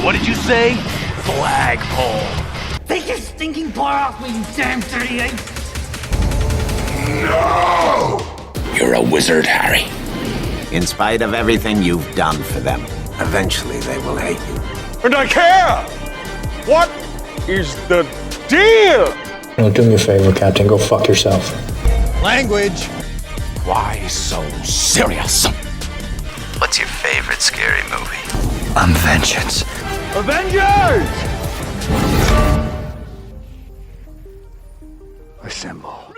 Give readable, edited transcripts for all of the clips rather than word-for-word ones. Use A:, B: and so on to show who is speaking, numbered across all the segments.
A: What did you say? Flagpole.
B: Take your stinking paw off me, you damn dirty ape!
C: No!
D: You're a wizard, Harry.
E: In spite of everything you've done for them, eventually they will hate you.
C: And I care! What is the deal?
F: No, do me a favor, Captain. Go fuck yourself.
C: Language.
D: Why so serious?
G: What's your favorite scary movie?
D: I'm vengeance.
C: Avengers!
D: Assemble.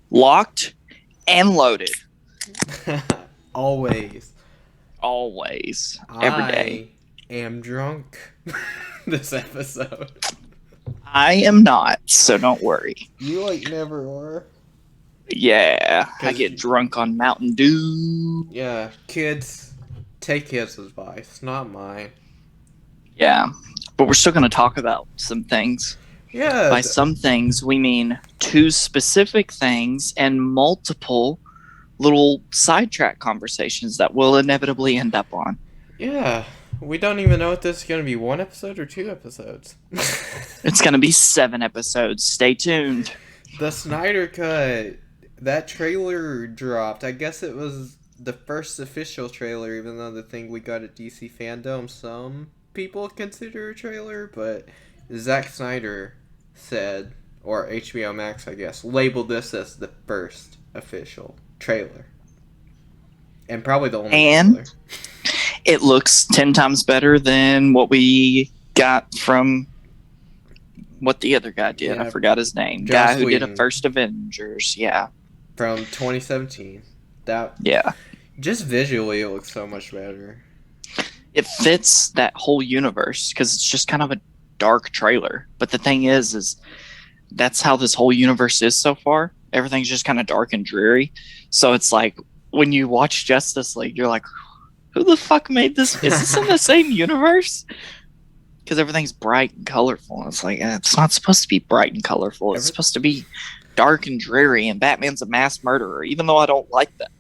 H: Locked and loaded.
I: Always.
H: Always. Every day.
I: I am drunk this episode.
H: I am not, so don't worry.
I: You never are.
H: Yeah, I get drunk on Mountain Dew.
I: Yeah, kids, take his advice, not mine.
H: Yeah, but we're still going to talk about some things.
I: Yeah.
H: By some things, we mean two specific things and multiple little sidetrack conversations that we'll inevitably end up on.
I: Yeah, we don't even know if this is going to be one episode or two episodes.
H: It's going to be 7 episodes. Stay tuned.
I: The Snyder Cut, that trailer dropped. I guess it was the first official trailer, even though the thing we got at DC Fandom, some people consider a trailer, but Zack Snyder said, or HBO Max, I guess, labeled this as the first official trailer. And probably the only trailer.
H: It looks 10 times better than what we got from what the other guy did.
I: Yeah,
H: I forgot his name.
I: Joss
H: Guy who
I: Whedon.
H: did a first Avengers. Yeah.
I: From 2017.
H: Yeah.
I: Just visually, it looks so much better.
H: It fits that whole universe because it's just kind of a dark trailer. But the thing is that's how this whole universe is so far. Everything's just kind of dark and dreary. So it's like when you watch Justice League, you're like, who the fuck made this? Is this in the same universe? Because everything's bright and colorful. It's like, it's not supposed to be bright and colorful. It's supposed to be dark and dreary, and Batman's a mass murderer, even though I don't like that.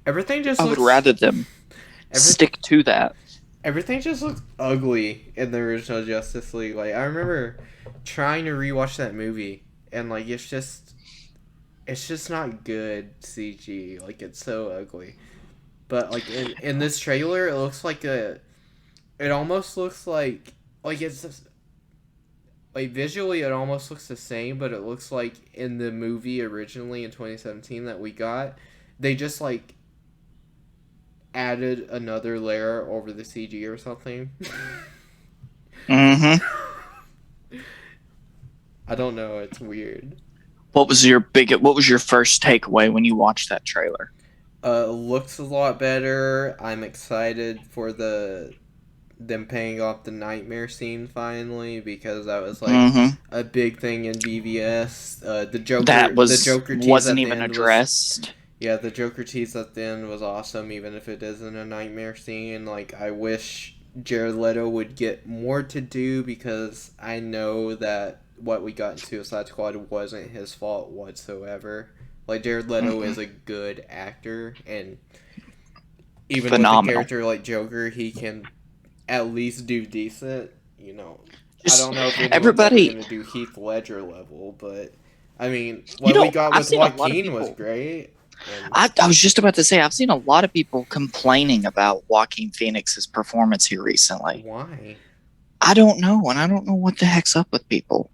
I: Everything just
H: I would rather them stick to that.
I: Everything just looks ugly in the original Justice League. Like, I remember trying to rewatch that movie, and like it's just not good CG. Like, it's so ugly. But like in this trailer, it looks like it almost looks like it's just, like visually it almost looks the same, but it looks like in the movie originally in 2017 that we got, they just like added another layer over the CG or something.
H: Mm-hmm.
I: I don't know. It's weird.
H: What was your first takeaway when you watched that trailer?
I: Looks a lot better. I'm excited for them paying off the nightmare scene finally, because that was like a big thing in BVS. The Joker tease
H: wasn't
I: at the
H: even
I: end
H: addressed.
I: Yeah, the Joker tease at the end was awesome, even if it isn't a nightmare scene. Like, I wish Jared Leto would get more to do, because I know that what we got in Suicide Squad wasn't his fault whatsoever. Like, Jared Leto is a good actor, and even
H: phenomenal.
I: with a character like Joker, he can at least do decent. You know, I don't know if anyone's going to do Heath Ledger level, but I mean, what we got with Joaquin was great.
H: I was just about to say, I've seen a lot of people complaining about Joaquin Phoenix's performance here recently.
I: Why?
H: I don't know, and I don't know what the heck's up with people.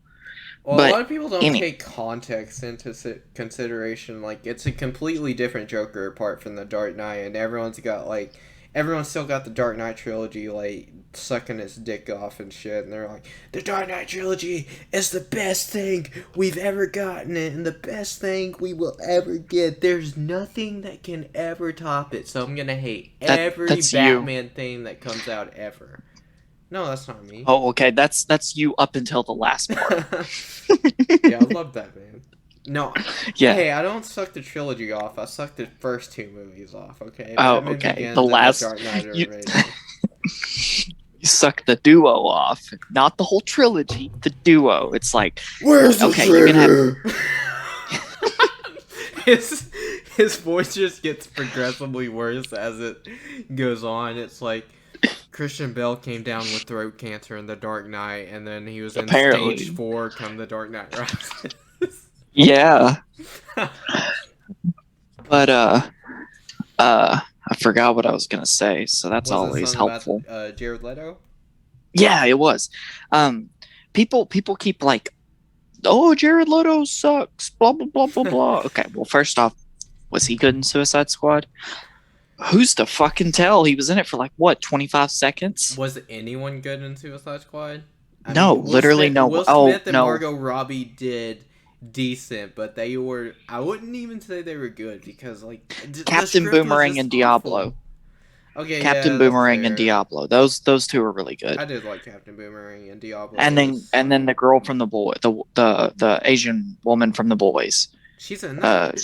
I: Well, a lot of people don't take context into consideration. Like, it's a completely different Joker apart from the Dark Knight, and everyone's still got the Dark Knight trilogy, like, sucking its dick off and shit, and they're like, the Dark Knight trilogy is the best thing we've ever gotten, and the best thing we will ever get. There's nothing that can ever top it, so I'm gonna hate every Batman thing that comes out ever. No, that's not me.
H: Oh, okay, that's you up until the last part.
I: Yeah, I love that, man. No,
H: yeah.
I: Hey, I don't suck the trilogy off. I suck the first 2 movies off. Okay.
H: Oh,
I: Batman
H: okay.
I: Begins
H: The
I: and
H: last.
I: Dark Knight
H: You suck the duo off, not the whole trilogy. The duo. It's like,
I: where's the
H: you're gonna
I: have... his voice just gets progressively worse as it goes on. It's like, Christian Bale came down with throat cancer in The Dark Knight, and then he was in
H: Apparently.
I: stage 4 come The Dark Knight Rises.
H: Yeah. But I forgot what I was gonna say, so that's
I: Was it
H: always
I: something
H: helpful.
I: about Jared Leto?
H: Yeah, it was. People keep like, oh, Jared Leto sucks, blah blah blah blah blah. Okay, well, first off, was he good in Suicide Squad? Who's to fucking tell? He was in it for like what, 25 seconds?
I: Was anyone good in Suicide Squad?
H: No, literally no.
I: Will
H: Oh,
I: Smith and
H: no.
I: Margot Robbie did decent, but they were. I wouldn't even say they were good because like
H: Captain Boomerang and Diablo.
I: Okay,
H: Captain
I: yeah,
H: Boomerang
I: that's
H: and
I: fair.
H: Diablo. Those two are really good.
I: I did like Captain Boomerang and Diablo.
H: And then the girl from the boy, the Asian woman from the boys.
I: She's in that.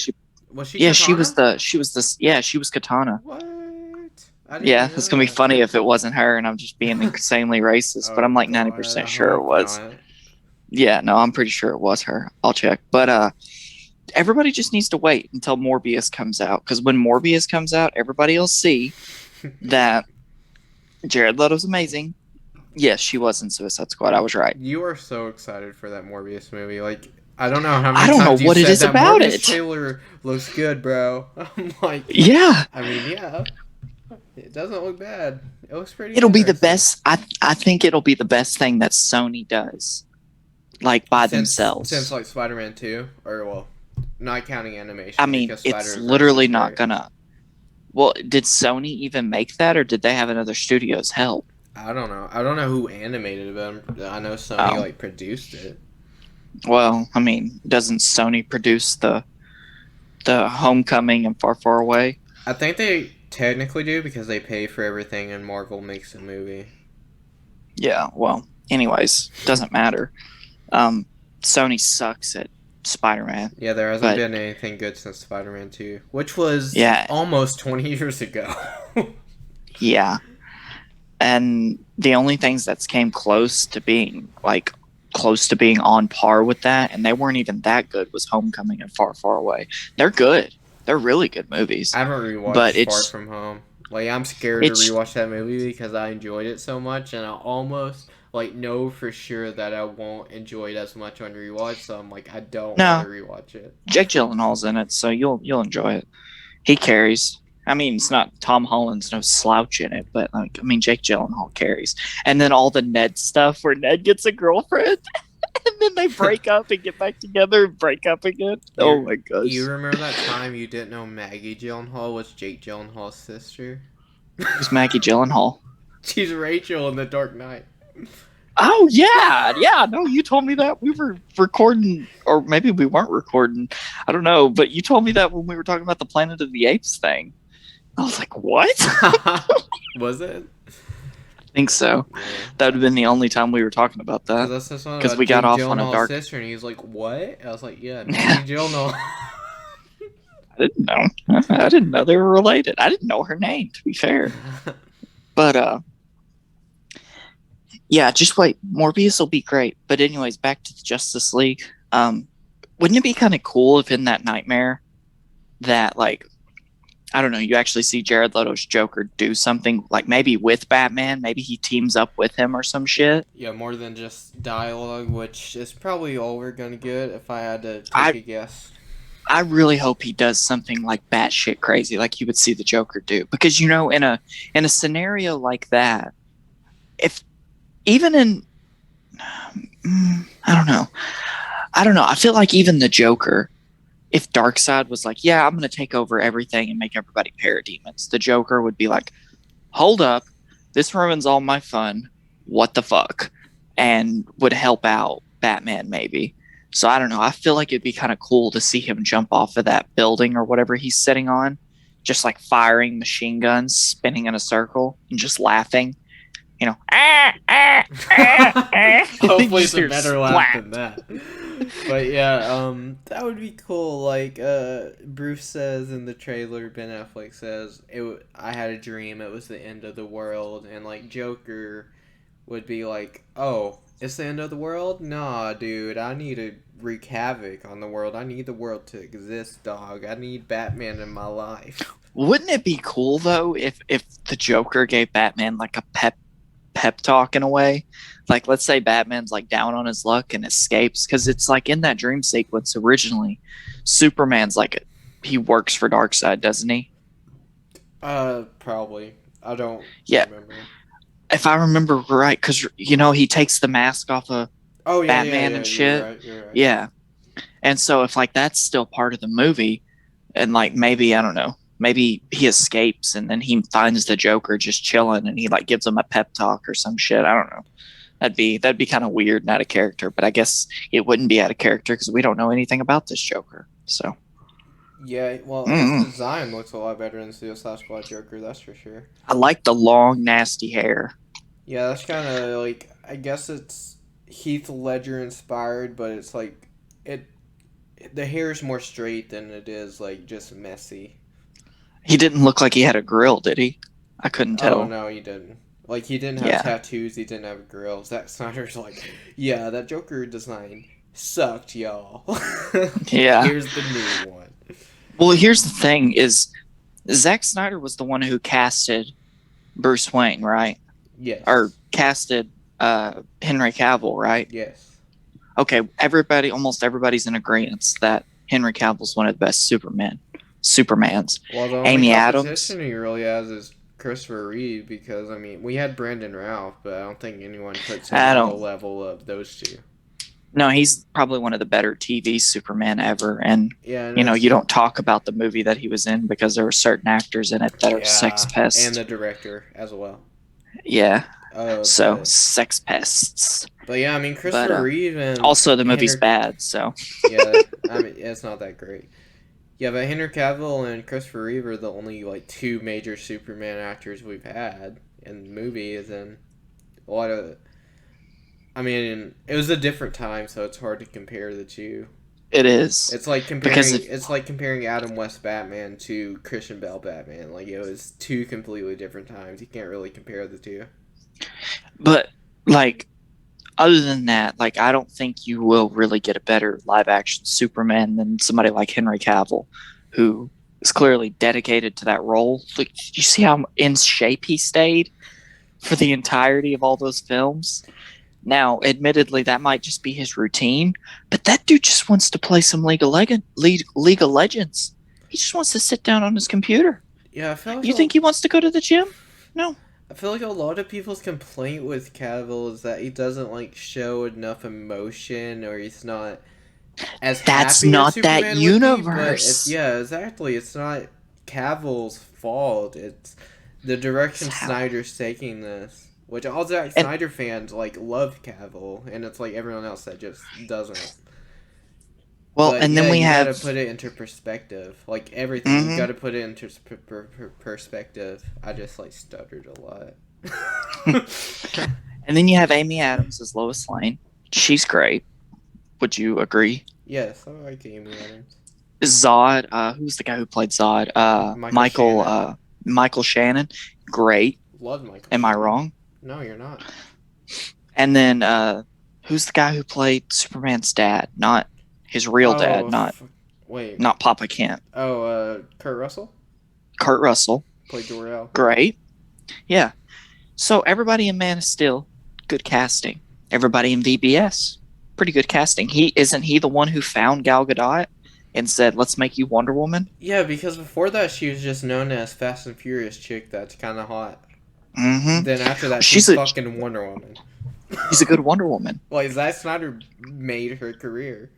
I: Was she?
H: Yeah,
I: Katana?
H: she was Katana.
I: What? I didn't
H: Yeah,
I: know
H: it's gonna be
I: that.
H: funny if it wasn't her, and I'm just being insanely racist. But
I: Oh,
H: I'm like
I: God,
H: 90%
I: I
H: sure it
I: hope
H: was.
I: not.
H: Yeah, no, I'm pretty sure it was her. I'll check. But everybody just needs to wait until Morbius comes out, because when Morbius comes out, everybody will see that Jared Leto's amazing. Yes, she was in Suicide Squad. I was right.
I: You are so excited for that Morbius movie. Like, I don't know how many
H: I don't
I: times
H: know
I: you
H: what it
I: said
H: is
I: that
H: about
I: Morbius
H: it.
I: trailer looks good, bro. I'm like,
H: Yeah,
I: I mean, yeah. It doesn't look bad. It looks pretty
H: it'll be the
I: interesting.
H: best. I think it'll be the best thing that Sony does, like by themselves.
I: Since like Spider-Man 2, or well, not counting animation.
H: I mean,
I: because
H: it's
I: Spider-Verse
H: literally
I: is
H: not
I: great.
H: gonna. Well, did Sony even make that, or did they have another studio's help?
I: I don't know. I don't know who animated it, but I know Sony
H: Oh.
I: like produced it.
H: Well, I mean, doesn't Sony produce the Homecoming and Far Far Away?
I: I think they technically do because they pay for everything and Marvel makes a movie.
H: Yeah. Well, anyways, doesn't matter. Sony sucks at Spider-Man.
I: Yeah, there hasn't
H: But-
I: been anything good since Spider-Man 2, which was
H: Yeah.
I: almost 20 years ago.
H: Yeah. And the only things that came close to being on par with that, and they weren't even that good, was Homecoming and Far Far Away. They're good. They're really good movies.
I: I haven't rewatched
H: But
I: Far
H: it's-
I: From Home. Like, I'm scared to
H: it's-
I: rewatch that movie because I enjoyed it so much, and I almost like know for sure that I won't enjoy it as much on rewatch. So I'm like, I don't
H: No.
I: want to rewatch it.
H: Jake Gyllenhaal's in it, so you'll enjoy it. He carries. I mean, it's not Tom Holland's no slouch in it, but like, I mean, Jake Gyllenhaal carries. And then all the Ned stuff where Ned gets a girlfriend, and then they break up and get back together and break up again. Oh my gosh!
I: You remember that time you didn't know Maggie Gyllenhaal was Jake Gyllenhaal's sister?
H: Who's Maggie Gyllenhaal?
I: She's Rachel in The Dark Knight.
H: Oh yeah. No, you told me that we were recording, or maybe we weren't recording. I don't know, but you told me that when we were talking about the Planet of the Apes thing. I was like, what?
I: Was it?
H: I think so. That would have been the only time we were talking about that.
I: Because
H: we got off on a dark-
I: sister, and he was like, "What?" I was like, "Yeah, Maggie Gyllenhaal."
H: I didn't know. I didn't know they were related. I didn't know her name, to be fair. But yeah, just wait. Morbius will be great. But anyways, back to the Justice League. Wouldn't it be kind of cool if in that nightmare that, like, I don't know, you actually see Jared Leto's Joker do something, like maybe with Batman, maybe he teams up with him or some shit.
I: Yeah, more than just dialogue, which is probably all we're gonna get if I had to take a guess.
H: I really hope he does something like batshit crazy, like you would see the Joker do. Because, you know, in a scenario like that, if even in, I don't know. I feel like even the Joker, if Darkseid was like, yeah, I'm going to take over everything and make everybody parademons, the Joker would be like, hold up, this ruins all my fun. What the fuck? And would help out Batman maybe. So I don't know. I feel like it'd be kind of cool to see him jump off of that building or whatever he's sitting on, just like firing machine guns, spinning in a circle, and just laughing. You know,
I: Hopefully, it's a
H: Just
I: better laugh than that. But yeah, that would be cool. Like Bruce says in the trailer, Ben Affleck says, "I had a dream. It was the end of the world," and like Joker would be like, "Oh, it's the end of the world? Nah, dude, I need to wreak havoc on the world. I need the world to exist, dog. I need Batman in my life."
H: Wouldn't it be cool though if the Joker gave Batman like a pep pep talk in a way. Like, let's say Batman's like down on his luck and escapes, because it's like in that dream sequence originally, Superman's like he works for Darkseid, doesn't he?
I: Probably. I don't remember.
H: If I remember right, because he takes the mask off of Batman and shit.
I: You're right.
H: Yeah, and so if like that's still part of the movie, and like maybe I don't know, maybe he escapes and then he finds the Joker just chilling and he like gives him a pep talk or some shit. I don't know. That'd be kind of weird and out of character, but I guess it wouldn't be out of character because we don't know anything about this Joker. So
I: yeah, well, his design looks a lot better than Suicide Squad Joker, that's for sure.
H: I like the long, nasty hair.
I: Yeah, that's kind of like, I guess it's Heath Ledger inspired, but it's like the hair is more straight than it is like just messy.
H: He didn't look like he had a grill, did he? I couldn't tell.
I: Oh no, he didn't. Like, he didn't have tattoos, he didn't have grills. Zack Snyder's like, yeah, that Joker design sucked, y'all.
H: Yeah.
I: Here's the new one.
H: Well, here's the thing is, Zack Snyder was the one who casted Bruce Wayne, right?
I: Yes.
H: Or casted Henry Cavill, right?
I: Yes.
H: Okay, almost everybody's in agreement that Henry Cavill's one of the best Supermans.
I: Well, the only competition he really has is Christopher Reeve, because I mean we had Brandon Routh, but I don't think anyone puts him on the level of those two.
H: No, he's probably one of the better TV Superman ever, and
I: yeah,
H: you don't talk about the movie that he was in because there were certain actors in it that are sex pests,
I: and the director as well.
H: Yeah, sex pests.
I: But yeah, I mean Christopher Reeve, and
H: also the movie's bad, so
I: yeah, I mean it's not that great. Yeah, but Henry Cavill and Christopher Reeve are the only like two major Superman actors we've had in movies, and a lot of. I mean, it was a different time, so it's hard to compare the two.
H: It is.
I: It's like comparing Adam West Batman to Christian Bale Batman. Like, it was two completely different times. You can't really compare the two.
H: But like, other than that, like, I don't think you will really get a better live action Superman than somebody like Henry Cavill, who is clearly dedicated to that role. Like, you see how in shape he stayed for the entirety of all those films? Now, admittedly, that might just be his routine, but that dude just wants to play some League of Legends. He just wants to sit down on his computer.
I: Yeah, I feel like
H: you think he wants to go to the gym? No.
I: I feel like a lot of people's complaint with Cavill is that he doesn't like show enough emotion, or he's not as
H: That's
I: happy
H: not
I: as Superman
H: that
I: would
H: universe.
I: Be, yeah, exactly. It's not Cavill's fault. It's the direction Snyder's taking this. Which all Zack Snyder fans like love Cavill, and it's like everyone else that just doesn't.
H: Well,
I: but,
H: and then we have
I: gotta put it into perspective. Like everything, you gotta put it into perspective. I just like stuttered a lot.
H: And then you have Amy Adams as Lois Lane. She's great. Would you agree?
I: Yes, I like Amy Adams.
H: Zod. Who's the guy who played Zod? Michael Shannon. Great.
I: Love Michael.
H: Am I wrong?
I: No, you're not.
H: And then, who's the guy who played Superman's dad? Not his real dad. Not Papa Kent.
I: Kurt Russell.
H: Kurt Russell
I: played Jor-El.
H: Great. Yeah. So everybody in Man of Steel, good casting. Everybody in VBS, pretty good casting. Isn't he the one who found Gal Gadot and said, "Let's make you Wonder Woman"?
I: Yeah, because before that, she was just known as Fast and Furious chick that's kind of hot.
H: Mm-hmm.
I: Then after that, she's fucking Wonder Woman.
H: She's a good Wonder Woman.
I: Well, Zack Snyder made her career.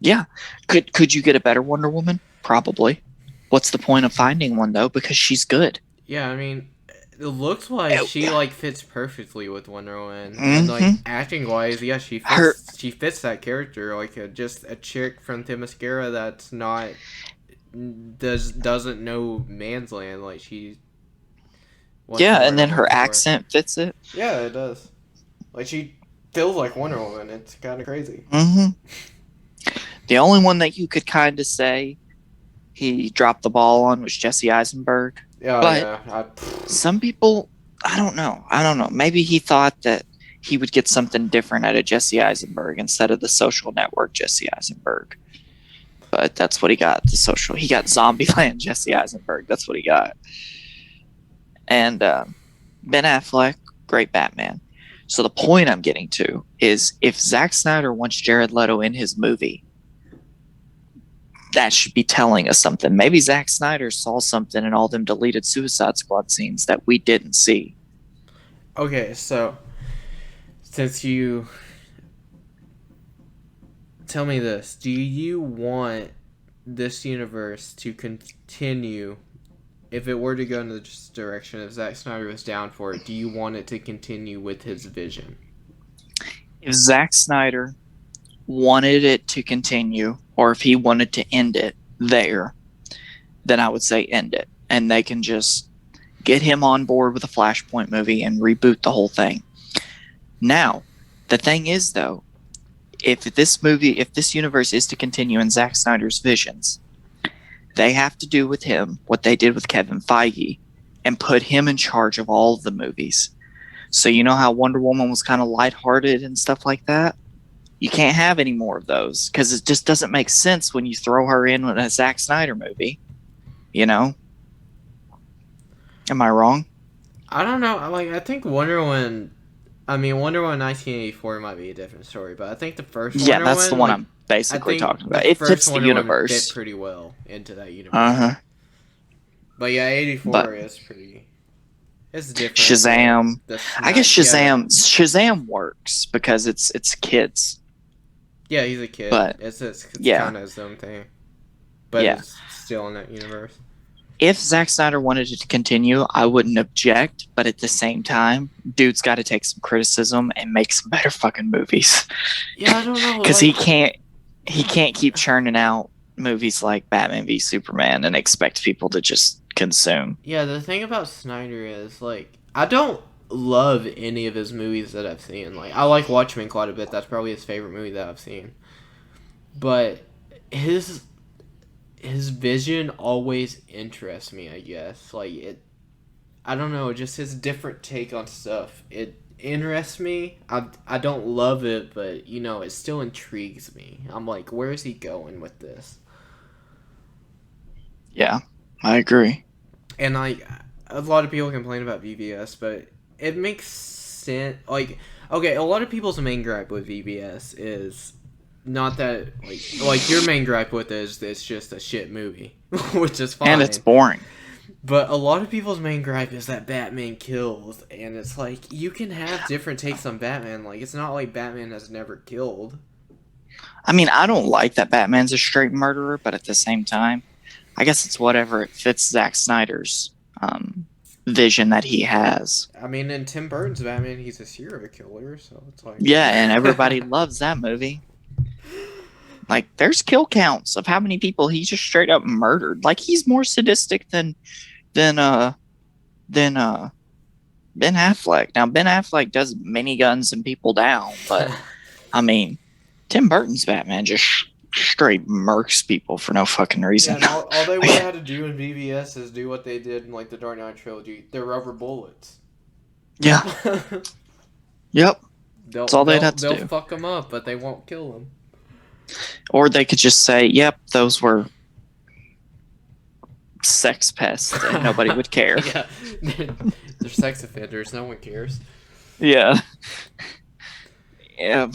H: Yeah. Could you get a better Wonder Woman? Probably. What's the point of finding one, though? Because she's good.
I: Yeah, I mean, looks wise, she like fits perfectly with Wonder Woman. And like acting wise, yeah, she fits that character. Like just a chick from Themyscira that's not doesn't know man's land. Like she.
H: Yeah, and then her accent fits it.
I: Yeah, it does. Like, she feels like Wonder Woman. It's kind of crazy.
H: Mm-hmm. The only one that you could kind of say he dropped the ball on was Jesse Eisenberg.
I: Yeah,
H: but some people, I don't know. Maybe he thought that he would get something different out of Jesse Eisenberg instead of the Social Network Jesse Eisenberg. But that's what he got. He got Zombieland Jesse Eisenberg. That's what he got. And Ben Affleck great Batman. So the point I'm getting to is if Zack Snyder wants Jared Leto in his movie, that should be telling us something. Maybe Zack Snyder saw something in all them deleted Suicide Squad scenes that we didn't see.
I: Okay, so since you tell me this, do you want this universe to continue? If it were to go in this direction, if Zack Snyder was down for it, do you want it to continue with his vision?
H: If Zack Snyder wanted it to continue, or if he wanted to end it there, then I would say end it. And they can just get him on board with a Flashpoint movie and reboot the whole thing. Now, the thing is, though, if this universe is to continue in Zack Snyder's visions, they have to do with him what they did with Kevin Feige and put him in charge of all of the movies. So you know how Wonder Woman was kind of lighthearted and stuff like that? You can't have any more of those because it just doesn't make sense when you throw her in with a Zack Snyder movie. You know? Am I wrong?
I: I don't know. Like, I think Wonder Woman 1984 might be a different story, but I think the first Wonder Woman...
H: Yeah, that's the one I'm basically talking about. It fits the universe.
I: Fit pretty well into that universe.
H: Uh-huh.
I: But yeah, 84 is pretty... It's different.
H: Shazam. I guess Shazam works because it's kids.
I: Yeah, he's a kid.
H: But
I: it's kind of his own thing. But it's still in that universe.
H: If Zack Snyder wanted it to continue, I wouldn't object. But at the same time, dude's got to take some criticism and make some better fucking movies.
I: Yeah, I don't know.
H: Because he can't keep churning out movies like Batman v Superman and expect people to just consume.
I: Yeah, the thing about Snyder is, like, I don't love any of his movies that I've seen. Like, I like Watchmen quite a bit. That's probably his favorite movie that I've seen. But his vision always interests me, I guess. Like, I don't know, just his different take on stuff. It interests me. I don't love it, but, you know, it still intrigues me. I'm like, where is he going with this?
H: Yeah, I agree.
I: And, like, a lot of people complain about VBS, but it makes sense. Like, okay, a lot of people's main gripe with VBS is not that, like your main gripe with it is it's just a shit movie, which is fine.
H: And it's boring.
I: But a lot of people's main gripe is that Batman kills, and it's like, you can have different takes on Batman. Like, it's not like Batman has never killed.
H: I mean, I don't like that Batman's a straight murderer, but at the same time, I guess it's whatever. It fits Zack Snyder's vision that he has.
I: I mean, in Tim Burton's Batman, he's a serial killer, so it's like...
H: Yeah, and everybody loves that movie. Like, there's kill counts of how many people he just straight up murdered. Like, he's more sadistic than Ben Affleck. Now, Ben Affleck does miniguns and people down, but I mean, Tim Burton's Batman just straight murks people for no fucking reason.
I: Yeah, all they would have had to do in BVS is do what they did in, like, the Dark Knight trilogy. They're rubber bullets.
H: Yeah. Yep. That's all they'd have to do.
I: They'll fuck them up, but they won't kill them.
H: Or they could just say, yep, those were sex pests, and nobody would care.
I: Yeah. They're sex offenders. No one cares.
H: Yeah. Yeah.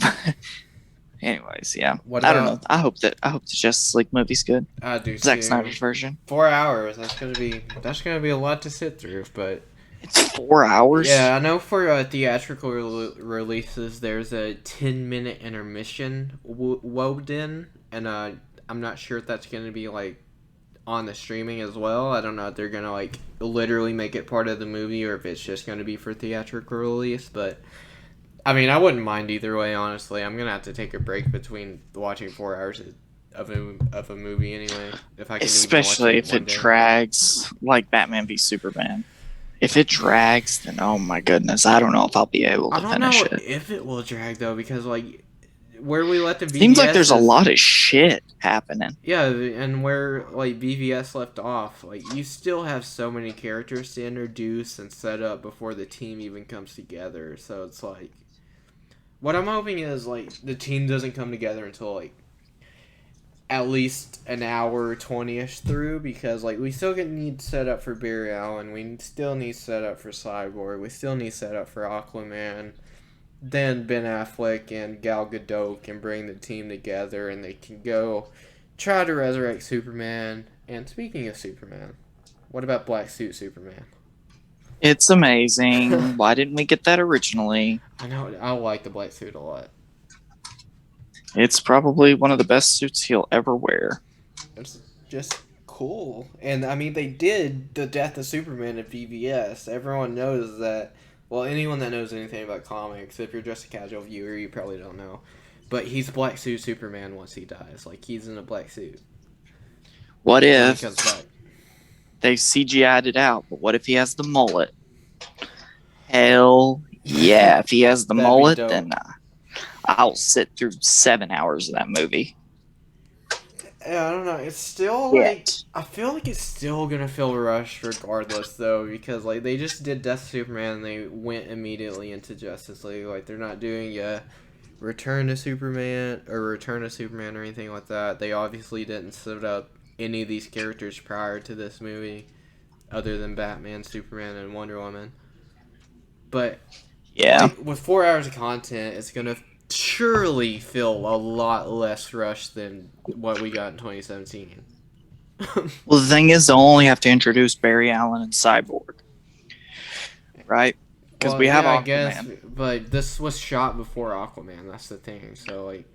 H: Anyways, yeah. I don't know. I hope the Justice League movie's good.
I: I do.
H: Zack Snyder's version.
I: 4 hours. That's gonna be a lot to sit through, but
H: it's 4 hours.
I: Yeah, I know for theatrical releases, there's a 10-minute intermission woven in, and I'm not sure if that's gonna be like on the streaming as well. I don't know if they're gonna like literally make it part of the movie or if it's just gonna be for theatrical release, but. I mean, I wouldn't mind either way, honestly. I'm going to have to take a break between watching 4 hours of a movie anyway.
H: Especially if it drags, like Batman v Superman. If it drags, then oh my goodness, I don't know if I'll be able to finish it.
I: I don't know if it will drag, though, because, like, where we let the VBS...
H: Seems like there's a lot of shit happening.
I: Yeah, and where, like, BVS left off, like, you still have so many characters to introduce and set up before the team even comes together, so it's like... What I'm hoping is, like, the team doesn't come together until, like, at least an hour 20ish through, because like we still need set up for Barry Allen, we still need set up for Cyborg, we still need set up for Aquaman. Then Ben Affleck and Gal Gadot can bring the team together and they can go try to resurrect Superman. And speaking of Superman, what about Black Suit Superman?
H: It's amazing. Why didn't we get that originally?
I: I know, I like the black suit a lot.
H: It's probably one of the best suits he'll ever wear.
I: It's just cool. And I mean, they did the death of Superman at BVS. Everyone knows that. Well, anyone that knows anything about comics, if you're just a casual viewer, you probably don't know. But he's Black Suit Superman once he dies. Like, he's in a black suit.
H: What if
I: He comes back.
H: they CGI'd it out, but what if he has the mullet? Hell yeah. If he has the
I: That'd be
H: mullet,
I: dope.
H: then I'll sit through 7 hours of that movie.
I: Yeah, I don't know. It's still like, I feel like it's still gonna feel rushed regardless, though, because like they just did Death of Superman and they went immediately into Justice League. Like they're not doing a Return to Superman or anything like that. They obviously didn't set up any of these characters prior to this movie, other than Batman, Superman, and Wonder Woman. But
H: Yeah.
I: like, with 4 hours of content, it's gonna surely feel a lot less rushed than what we got in 2017.
H: Well, the thing is, they'll only have to introduce Barry Allen and Cyborg. Right? Because we have Aquaman.
I: I guess, but this was shot before Aquaman, that's the thing, so like...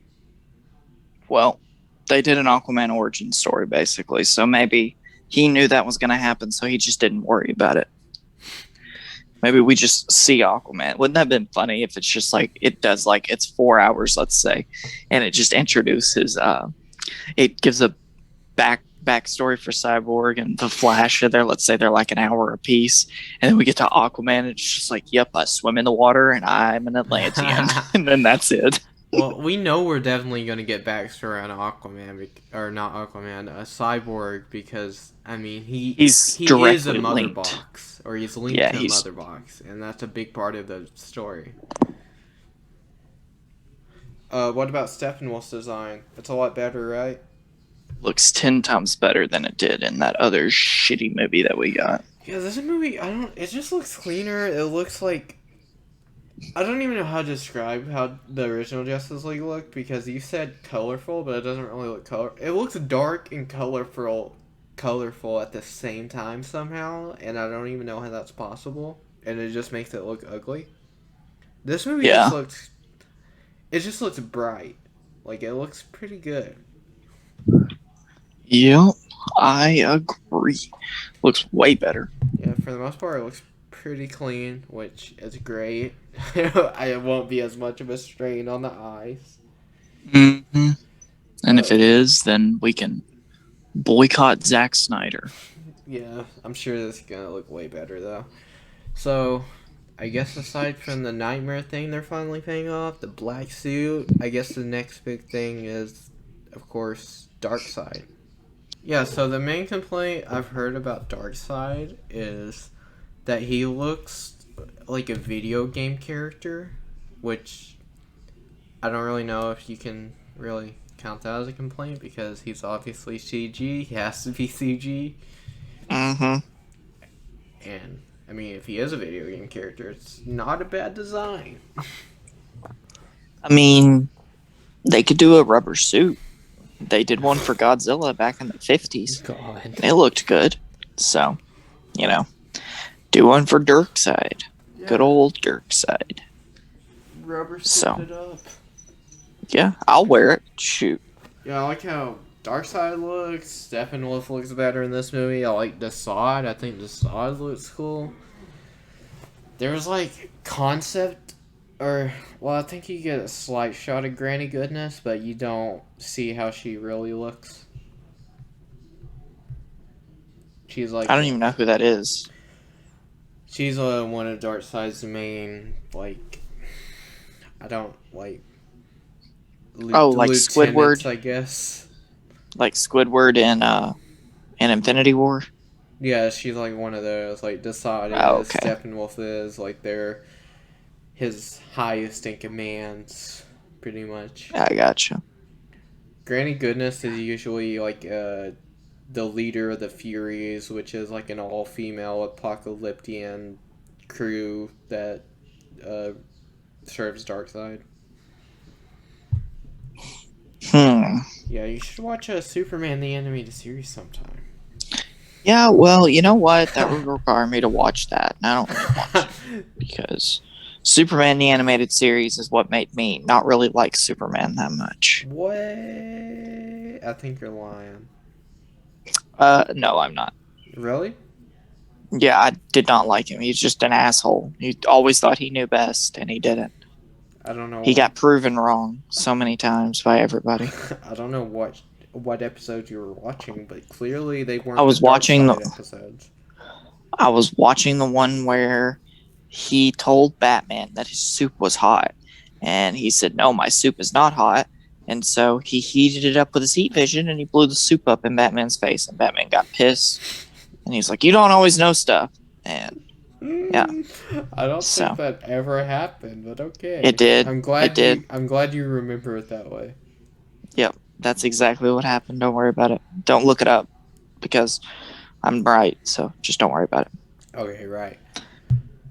H: Well, they did an Aquaman origin story, basically, so maybe he knew that was going to happen, so he just didn't worry about it. Maybe we just see Aquaman. Wouldn't that have been funny if it's just like, it does like, it's 4 hours, let's say, and it just introduces, it gives a backstory for Cyborg and the Flash are there. Let's say they're like an hour a piece, and then we get to Aquaman and it's just like, yep, I swim in the water and I'm an Atlantean. And then that's it.
I: Well, we know we're definitely going to get backstory on Aquaman, or not Aquaman, Cyborg, because, I mean, he is a mother
H: linked.
I: box, or he's linked to a mother box, and that's a big part of the story. What about Steppenwolf's design? It's a lot better, right?
H: Looks 10 times better than it did in that other shitty movie that we got.
I: Yeah, this movie, it just looks cleaner. It looks like, I don't even know how to describe how the original Justice League looked, because you said colorful, but it doesn't really look It looks dark and colorful at the same time somehow, and I don't even know how that's possible, and it just makes it look ugly. This movie just looks bright. Like, it looks pretty good.
H: Yep, I agree. Looks way better.
I: Yeah, for the most part, it looks pretty clean, which is great. It won't be as much of a strain on the eyes.
H: Mm-hmm. And if it is, then we can boycott Zack Snyder.
I: Yeah, I'm sure this is gonna look way better though. So, I guess aside from the nightmare thing they're finally paying off, the black suit, I guess the next big thing is, of course, Darkseid. Yeah, so the main complaint I've heard about Darkseid is that he looks like a video game character, which I don't really know if you can really count that as a complaint, because he's obviously CG. He has to be CG.
H: Mm-hmm.
I: And, I mean, if he is a video game character, it's not a bad design.
H: I mean, they could do a rubber suit. They did one for Godzilla back in the 50s.
F: God.
H: It looked good. So, you know, do one for Darkseid.
I: Yeah.
H: Good old Darkseid.
I: Rubber
H: So.
I: suited up.
H: Yeah, I'll wear it. Shoot.
I: Yeah, I like how Darkseid looks. Steppenwolf looks better in this movie. I like Desaad. I think Desaad looks cool. There's like concept, or well, I think you get a slight shot of Granny Goodness, but you don't see how she really looks. She's like,
H: I don't even know who that is.
I: she's one of Darkseid's main, like, I don't like.
H: Like Squidward,
I: I guess.
H: Like Squidward in Infinity War.
I: Yeah, she's like one of those. Like Desaad is,
H: okay.
I: Steppenwolf is, like they're his highest in commands, pretty much.
H: I gotcha.
I: Granny Goodness is usually like the leader of the Furies, which is like an all-female apocalyptic crew that serves Darkseid. Yeah, you should watch Superman the Animated Series sometime.
H: Yeah, well, you know what? That would require me to watch that. And I don't really watch it because Superman the Animated Series is what made me not really like Superman that much.
I: What? I think you're lying.
H: No, I'm not.
I: Really?
H: Yeah, I did not like him. He's just an asshole. He always thought he knew best, and he didn't.
I: I don't know.
H: He got proven wrong so many times by everybody.
I: I don't know what episodes you were watching, but clearly they weren't.
H: I was watching the
I: episodes.
H: I was watching the one where he told Batman that his soup was hot, and he said, "No, my soup is not hot." And so he heated it up with his heat vision, and he blew the soup up in Batman's face, and Batman got pissed, and he's like, "You don't always know stuff." And yeah,
I: I don't think that ever happened, but okay.
H: It did.
I: I'm glad
H: it did.
I: I'm glad you remember it that way.
H: Yep, that's exactly what happened. Don't worry about it. Don't look it up because I'm right. So just don't worry about it.
I: Okay, right.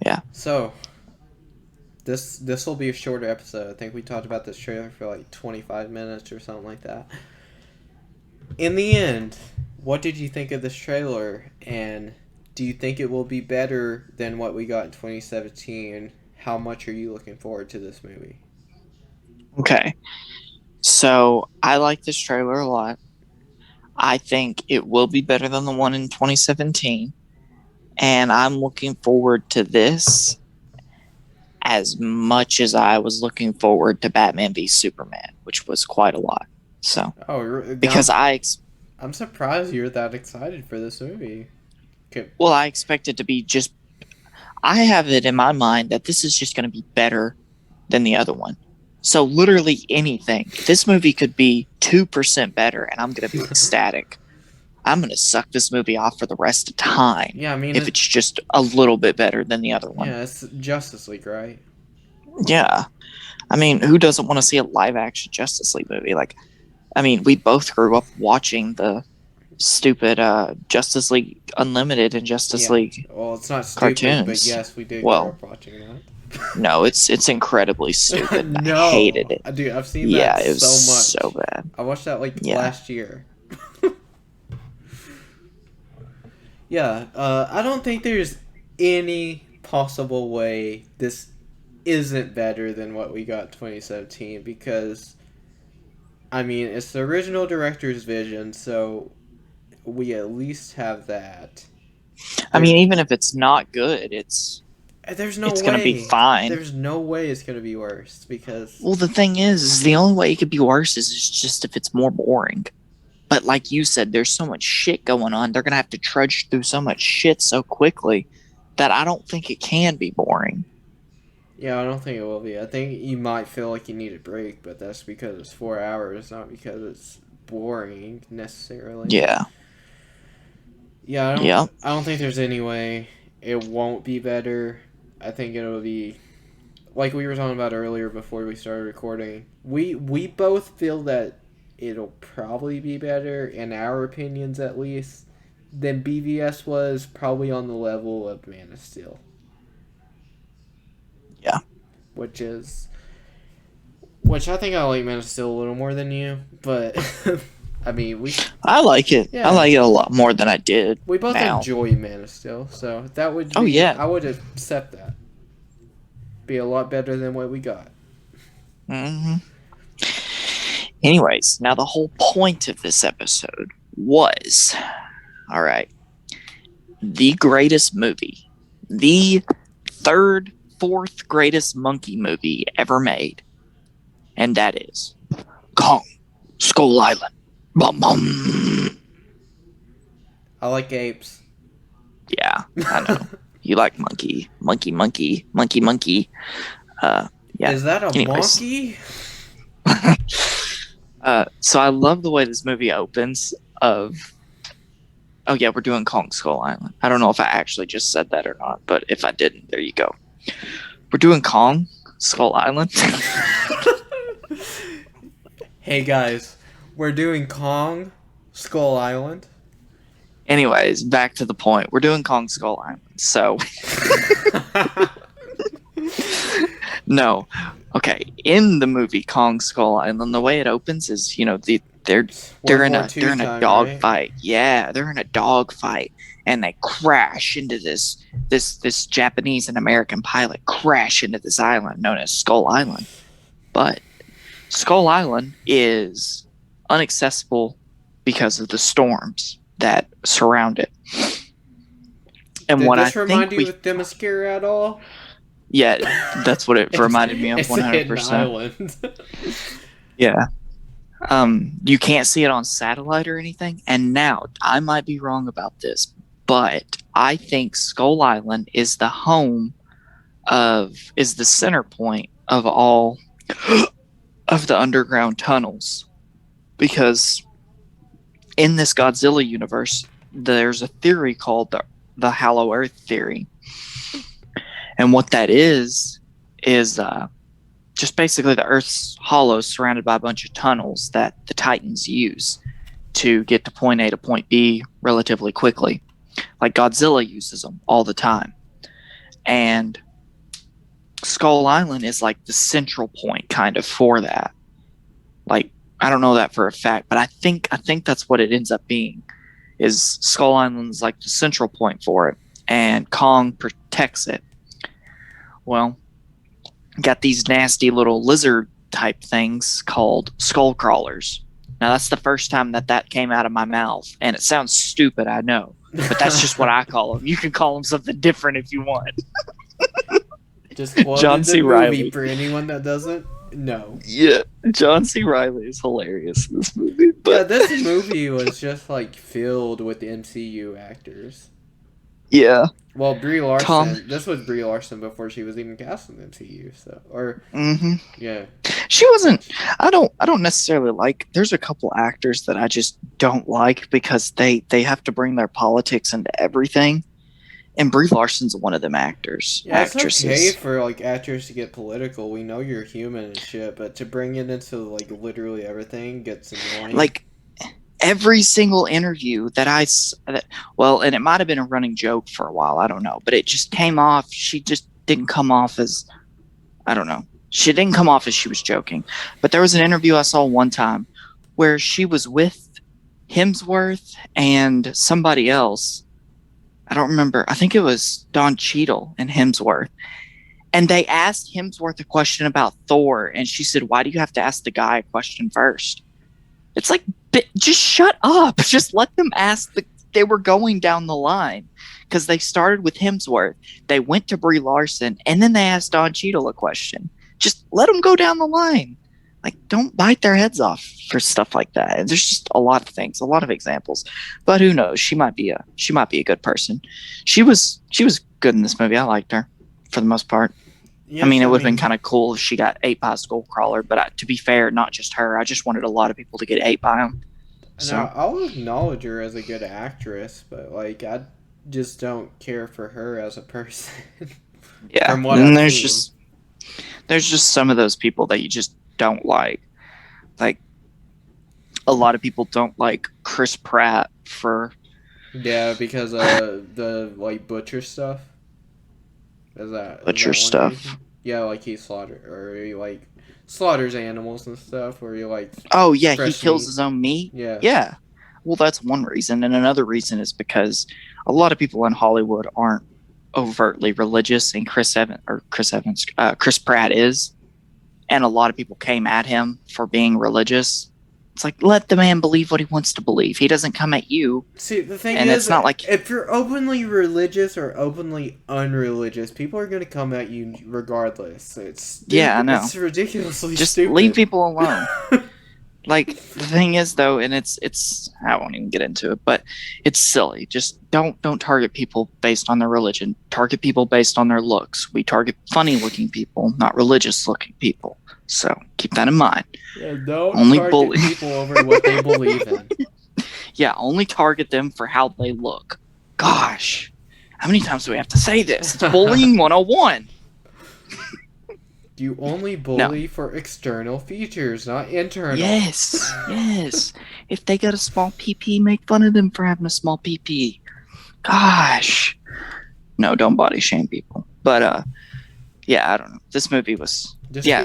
H: Yeah.
I: So this will be a shorter episode. I think we talked about this trailer for like 25 minutes or something like that. In the end, what did you think of this trailer, and do you think it will be better than what we got in 2017? How much are you looking forward to this movie?
H: Okay. So I like this trailer a lot. I think it will be better than the one in 2017. And I'm looking forward to this as much as I was looking forward to Batman v Superman, which was quite a lot. So, because
I: I'm surprised you're that excited for this movie. Okay.
H: Well, I expect it to be just. I have it in my mind that this is just going to be better than the other one. So literally anything. This movie could be 2% better, and I'm going to be ecstatic. I'm going to suck this movie off for the rest of time.
I: Yeah, I mean,
H: if it's just a little bit better than the other one.
I: Yeah, it's Justice League, right?
H: Yeah. I mean, who doesn't want to see a live-action Justice League movie? Like, I mean, we both grew up watching the stupid Justice League Unlimited and Justice League
I: well, it's not stupid,
H: cartoons.
I: But yes, we did grow up watching that.
H: No, it's incredibly stupid.
I: No,
H: I hated it.
I: Dude, I've seen that
H: it was
I: so much.
H: so bad.
I: I watched that last year. Yeah, I don't think there's any possible way this isn't better than what we got in 2017 because, I mean, it's the original director's vision, so we at least have that.
H: I mean, even if it's not good, it's going to be fine.
I: There's no way it's going to be worse because...
H: Well, the thing is the only way it could be worse is just if it's more boring. But like you said, there's so much shit going on. They're going to have to trudge through so much shit so quickly that I don't think it can be boring.
I: Yeah, I don't think it will be. I think you might feel like you need a break, but that's because it's 4 hours, not because it's boring necessarily.
H: Yeah.
I: Yeah, I don't think there's any way it won't be better. I think it'll be, like we were talking about earlier before we started recording, we both feel that it'll probably be better, in our opinions at least, than BVS was, probably on the level of Man of Steel.
H: Yeah.
I: Which I think I like Man of Steel a little more than you, but I mean,
H: I like it. Yeah. I like it a lot more than I did.
I: We both enjoy Man of Steel, so that would be, I would accept that. Be a lot better than what we got.
H: Mm-hmm. Anyways, now the whole point of this episode was, all right, the greatest movie, the fourth greatest monkey movie ever made, and that is Kong, Skull Island. Bum bum.
I: I like apes.
H: Yeah, I know. You like monkey. Yeah.
I: Is that a monkey?
H: So I love the way this movie opens oh yeah, we're doing Kong Skull Island. I don't know if I actually just said that or not, but if I didn't, there you go. We're doing Kong Skull Island.
I: Hey guys, We're doing Kong, Skull Island.
H: Anyways, back to the point. We're doing Kong Skull Island. So no. Okay, in the movie Kong Skull Island, the way it opens is, they're in a dog fight. Yeah, they're in a dog fight, and they crash into this Japanese and American pilot crash into this island known as Skull Island. But Skull Island is inaccessible because of the storms that surround it. And
I: Did
H: what
I: this
H: I
I: remind
H: think
I: you of Themyscira at all?
H: Yeah, that's what it reminded me of.
I: It's
H: 100%.
I: a hidden island.
H: Yeah. You can't see it on satellite or anything. And now I might be wrong about this, but I think Skull Island is the center point of all of the underground tunnels, because in this Godzilla universe, there's a theory called the Hollow Earth theory. And what that is just basically the Earth's hollow, surrounded by a bunch of tunnels that the Titans use to get to point A to point B relatively quickly. Like Godzilla uses them all the time. And Skull Island is like the central point kind of for that. Like, I don't know that for a fact, but I think that's what it ends up being. Is Skull Island is like the central point for it, and Kong protects it. Well, got these nasty little lizard type things called skull crawlers. Now that's the first time that came out of my mouth, and it sounds stupid, I know, but that's just what I call them. You can call them something different if you want.
I: Just quoted
H: John
I: the
H: C.
I: movie
H: Reilly.
I: for anyone that doesn't know.
H: Yeah, John C. Reilly is hilarious in this movie. But
I: Yeah, this movie was just like filled with MCU actors.
H: yeah.
I: Well, Brie Larson. This was Brie Larson before she was even cast in the MCU. So, yeah,
H: She wasn't. I don't necessarily like. There's a couple actors that I just don't like because they have to bring their politics into everything. And Brie Larson's one of them actresses.
I: It's okay for like actors to get political. We know you're human and shit, but to bring it into like literally everything gets annoying.
H: Like every single interview that and it might have been a running joke for a while. I don't know, but it just came off. She just didn't come off as, I don't know. She didn't come off as she was joking. But there was an interview I saw one time where she was with Hemsworth and somebody else. I don't remember. I think it was Don Cheadle and Hemsworth. And they asked Hemsworth a question about Thor, and she said, "Why do you have to ask the guy a question first?" It's like, just shut up. Just let them ask. They were going down the line because they started with Hemsworth. They went to Brie Larson, and then they asked Don Cheadle a question. Just let them go down the line. Like, don't bite their heads off for stuff like that. And there's just a lot of things, a lot of examples. But who knows? She might be a good person. She was good in this movie. I liked her for the most part. Yes, I mean, it would have been kind of cool if she got ate by a Skullcrawler. But to be fair, not just her. I just wanted a lot of people to get ate by him. So
I: I'll acknowledge her as a good actress, but like I just don't care for her as a person.
H: Yeah, and there's just some of those people that you just don't like. Like a lot of people don't like Chris Pratt for
I: because the like butcher stuff. Is that
H: stuff?
I: Reason? Yeah, like he slaughters animals and stuff, or he like
H: he kills his own meat.
I: Yeah.
H: Well, that's one reason, and another reason is because a lot of people in Hollywood aren't overtly religious, and Chris Pratt is. And a lot of people came at him for being religious. It's like, let the man believe what he wants to believe. He doesn't come at you.
I: See, the thing
H: and
I: is,
H: it's not like
I: if you're openly religious or openly unreligious, people are going to come at you regardless.
H: I know.
I: It's ridiculously
H: just
I: stupid.
H: Leave people alone. Like, the thing is, though, and it's I won't even get into it, but it's silly. Just don't target people based on their religion. Target people based on their looks. We target funny-looking people, not religious-looking people. So keep that in mind.
I: Yeah, don't
H: only
I: target people over what they believe in.
H: Yeah, only target them for how they look. Gosh, how many times do we have to say this? It's bullying 101.
I: You only bully for external features, not internal.
H: Yes. If they got a small PP, make fun of them for having a small PP. Gosh. No, don't body shame people. But yeah, I don't know. This movie was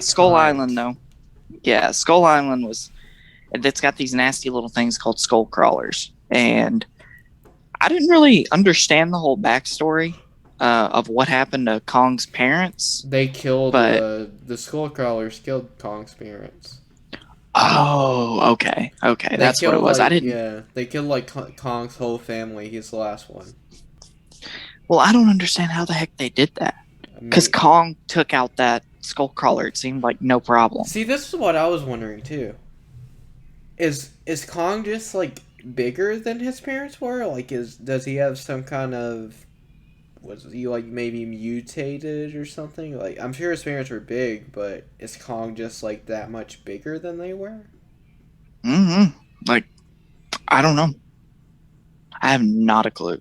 H: Skull Island though. Yeah, Skull Island was. It's got these nasty little things called skull crawlers, and I didn't really understand the whole backstory of what happened to Kong's parents.
I: They killed the skull crawlers. Killed Kong's parents.
H: Oh, okay, that's what it was. I didn't.
I: Yeah, they killed like Kong's whole family. He's the last one.
H: Well, I don't understand how the heck they did that. Because Kong took out that skull crawler. It seemed like no problem.
I: See, this is what I was wondering too. Is Kong just like bigger than his parents were? Like, does he have some kind of, was he like maybe mutated or something? Like, I'm sure his parents were big, but is Kong just like that much bigger than they were?
H: Like, I don't know. I have not a clue.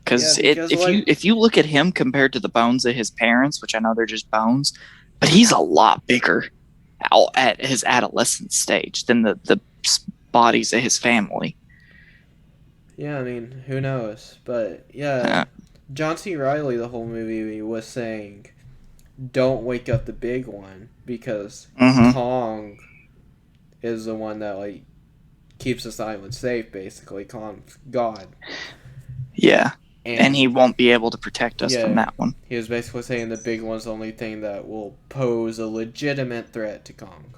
H: Because if you look at him compared to the bones of his parents, which I know they're just bones, but he's a lot bigger at his adolescent stage than the bodies of his family.
I: Yeah, I mean, who knows? But yeah, John C. Reilly the whole movie was saying, "Don't wake up the big one," because Kong is the one that like keeps this island safe. Basically, Kong's God.
H: Yeah. And he won't be able to protect us from that one.
I: He was basically saying the big one's the only thing that will pose a legitimate threat to Kong.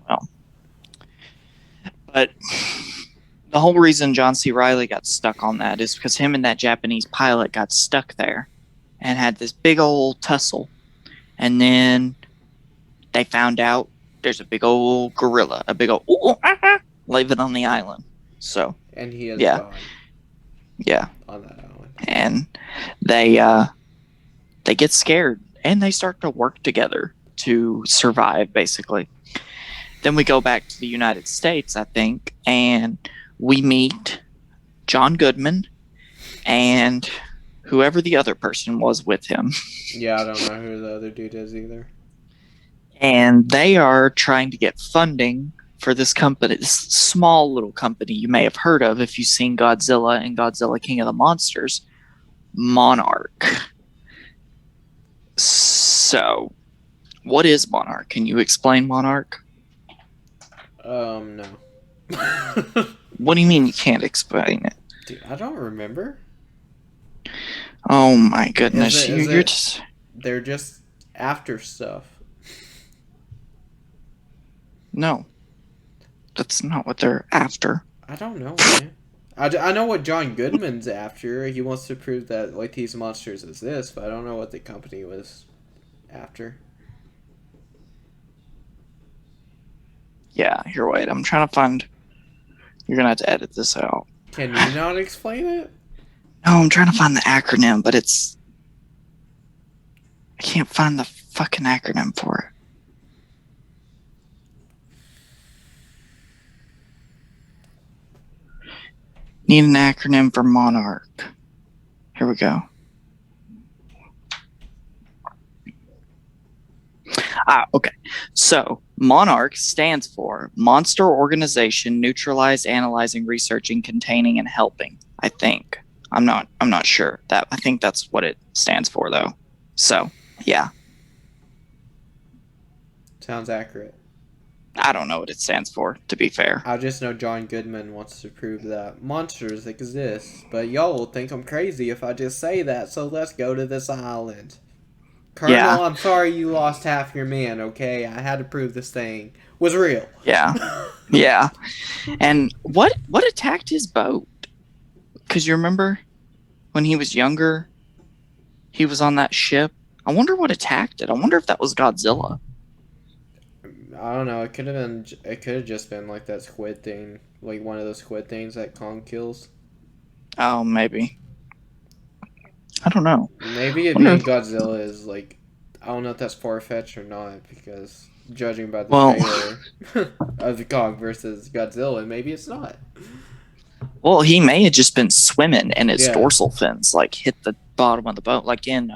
H: Well, but the whole reason John C. Reilly got stuck on that is because him and that Japanese pilot got stuck there and had this big old tussle. And then they found out there's a big old gorilla, a big old living on the island. So,
I: and he is gone.
H: Yeah.
I: On that island.
H: And they get scared and they start to work together to survive, basically. Then we go back to the United States, I think, and we meet John Goodman and whoever the other person was with him.
I: Yeah, I don't know who the other dude is either.
H: And they are trying to get funding for this company, this small little company you may have heard of if you've seen Godzilla and Godzilla King of the Monsters, Monarch. So, what is Monarch? Can you explain Monarch?
I: No.
H: What do you mean you can't explain it?
I: Dude, I don't remember.
H: Oh my goodness.
I: They're just after stuff.
H: No. That's not what they're after.
I: I don't know, man. I know what John Goodman's after. He wants to prove that like these monsters exist, but I don't know what the company was after.
H: Yeah, here, wait. I'm trying to find... You're going to have to edit this out.
I: Can you not explain it?
H: No, I'm trying to find the acronym, but it's... I can't find the fucking acronym for it. Need an acronym for Monarch. Here we go. Okay. So, Monarch stands for Monster Organization Neutralize, Analyzing, Researching, Containing, and Helping. I think. I'm not sure. I think that's what it stands for, though. So, yeah.
I: Sounds accurate.
H: I don't know what it stands for, to be fair.
I: I just know John Goodman wants to prove that monsters exist, but y'all will think I'm crazy if I just say that, so let's go to this island. Colonel, I'm sorry you lost half your men, okay? I had to prove this thing was real.
H: Yeah. Yeah. And what attacked his boat? Because you remember when he was younger, he was on that ship. I wonder what attacked it. I wonder if that was Godzilla.
I: I don't know. It could have just been like that squid thing, like one of those squid things that Kong kills.
H: Oh, maybe. I don't know.
I: Maybe it being Godzilla is like, I don't know if that's far-fetched or not, because judging by the trailer of the Kong versus Godzilla, maybe it's not.
H: Well, he may have just been swimming and his dorsal fins like hit the bottom of the boat, like in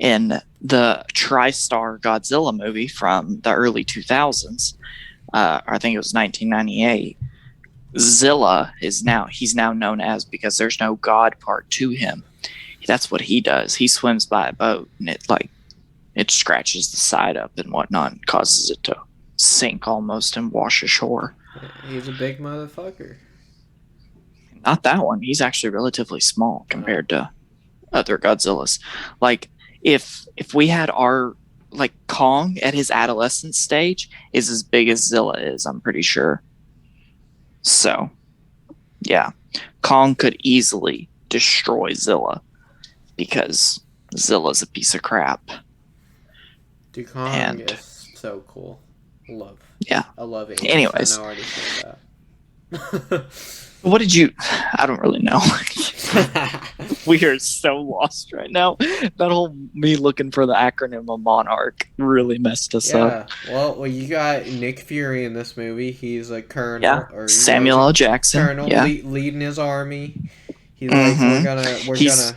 H: in the TriStar Godzilla movie from the early 2000s. I think it was 1998. Zilla he's now known as, because there's no God part to him. That's what he does. He swims by a boat, and it scratches the side up and whatnot, and causes it to sink almost and wash ashore.
I: He's a big motherfucker.
H: Not that one. He's actually relatively small compared to other Godzillas. Like, if we had our, like, Kong at his adolescent stage is as big as Zilla is, I'm pretty sure. So, yeah. Kong could easily destroy Zilla because Zilla's a piece of crap.
I: Dude, Kong is so cool.
H: Yeah.
I: I love it.
H: Anyways.
I: I already said that.
H: What did you... I don't really know. We are so lost right now. That whole me looking for the acronym of Monarch really messed us up.
I: Well, you got Nick Fury in this movie. He's a colonel.
H: Yeah.
I: Or
H: Samuel L. Jackson.
I: Colonel,
H: yeah.
I: leading his army. He's like, we're gonna...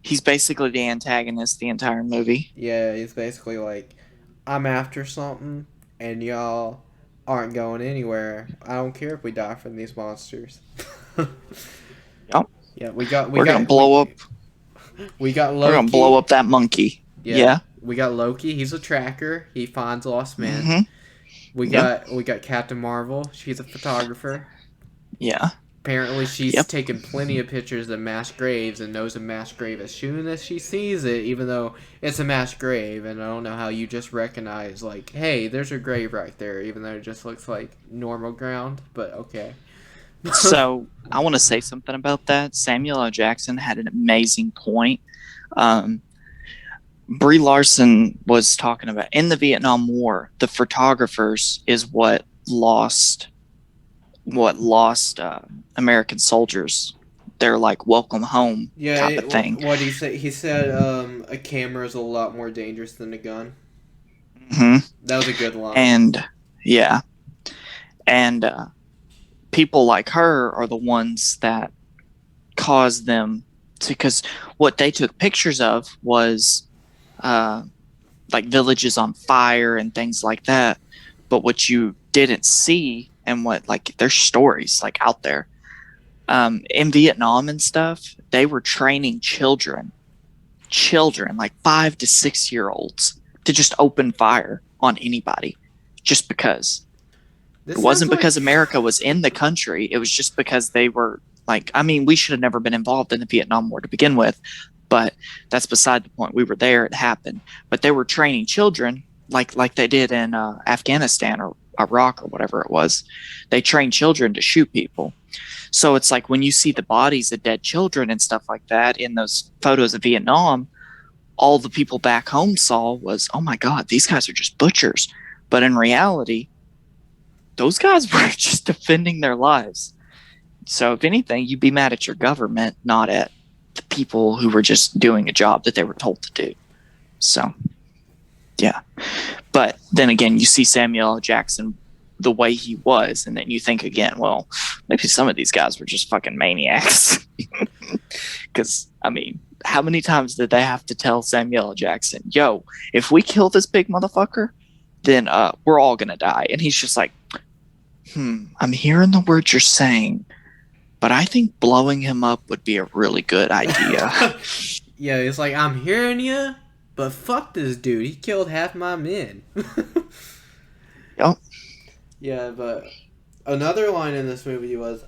H: He's basically the antagonist the entire movie.
I: Yeah, he's basically like, I'm after something, and y'all aren't going anywhere. I don't care if we die from these monsters.
H: Yep.
I: Yeah, we're
H: gonna blow up.
I: We got Loki.
H: We're gonna blow up that monkey. Yeah.
I: We got Loki. He's a tracker. He finds lost men.
H: Mm-hmm.
I: We got Captain Marvel. She's a photographer.
H: Yeah.
I: Apparently, she's taken plenty of pictures of mass graves and knows a mass grave as soon as she sees it, even though it's a mass grave. And I don't know how you just recognize, like, hey, there's a grave right there, even though it just looks like normal ground. But okay.
H: So I want to say something about that. Samuel L. Jackson had an amazing point. Brie Larson was talking about in the Vietnam War, the photographers is what lost American soldiers. They're like welcome home type of thing.
I: What he said? He said a camera is a lot more dangerous than a gun.
H: Mm-hmm.
I: That was a good line.
H: And people like her are the ones that caused them to, because what they took pictures of was like villages on fire and things like that. But what you didn't see, and what, like, there's stories like out there in Vietnam and stuff, they were training children like 5 to 6 year olds to just open fire on anybody just because. It wasn't because America was in the country. It was just because they were like, I mean, we should have never been involved in the Vietnam War to begin with, but that's beside the point. We were there, it happened, but they were training children like they did in Afghanistan or Iraq or whatever it was. They trained children to shoot people. So it's like when you see the bodies of dead children and stuff like that in those photos of Vietnam, all the people back home saw was, oh my God, these guys are just butchers. But in reality, those guys were just defending their lives. So if anything, you'd be mad at your government, not at the people who were just doing a job that they were told to do. So, yeah. But then again, you see Samuel L. Jackson the way he was, and then you think again, well, maybe some of these guys were just fucking maniacs. Because, I mean, how many times did they have to tell Samuel L. Jackson, yo, if we kill this big motherfucker, then we're all going to die. And he's just like, I'm hearing the words you're saying, but I think blowing him up would be a really good idea.
I: Yeah, it's like, I'm hearing you, but fuck this dude. He killed half my men.
H: Yep.
I: Yeah, but another line in this movie was,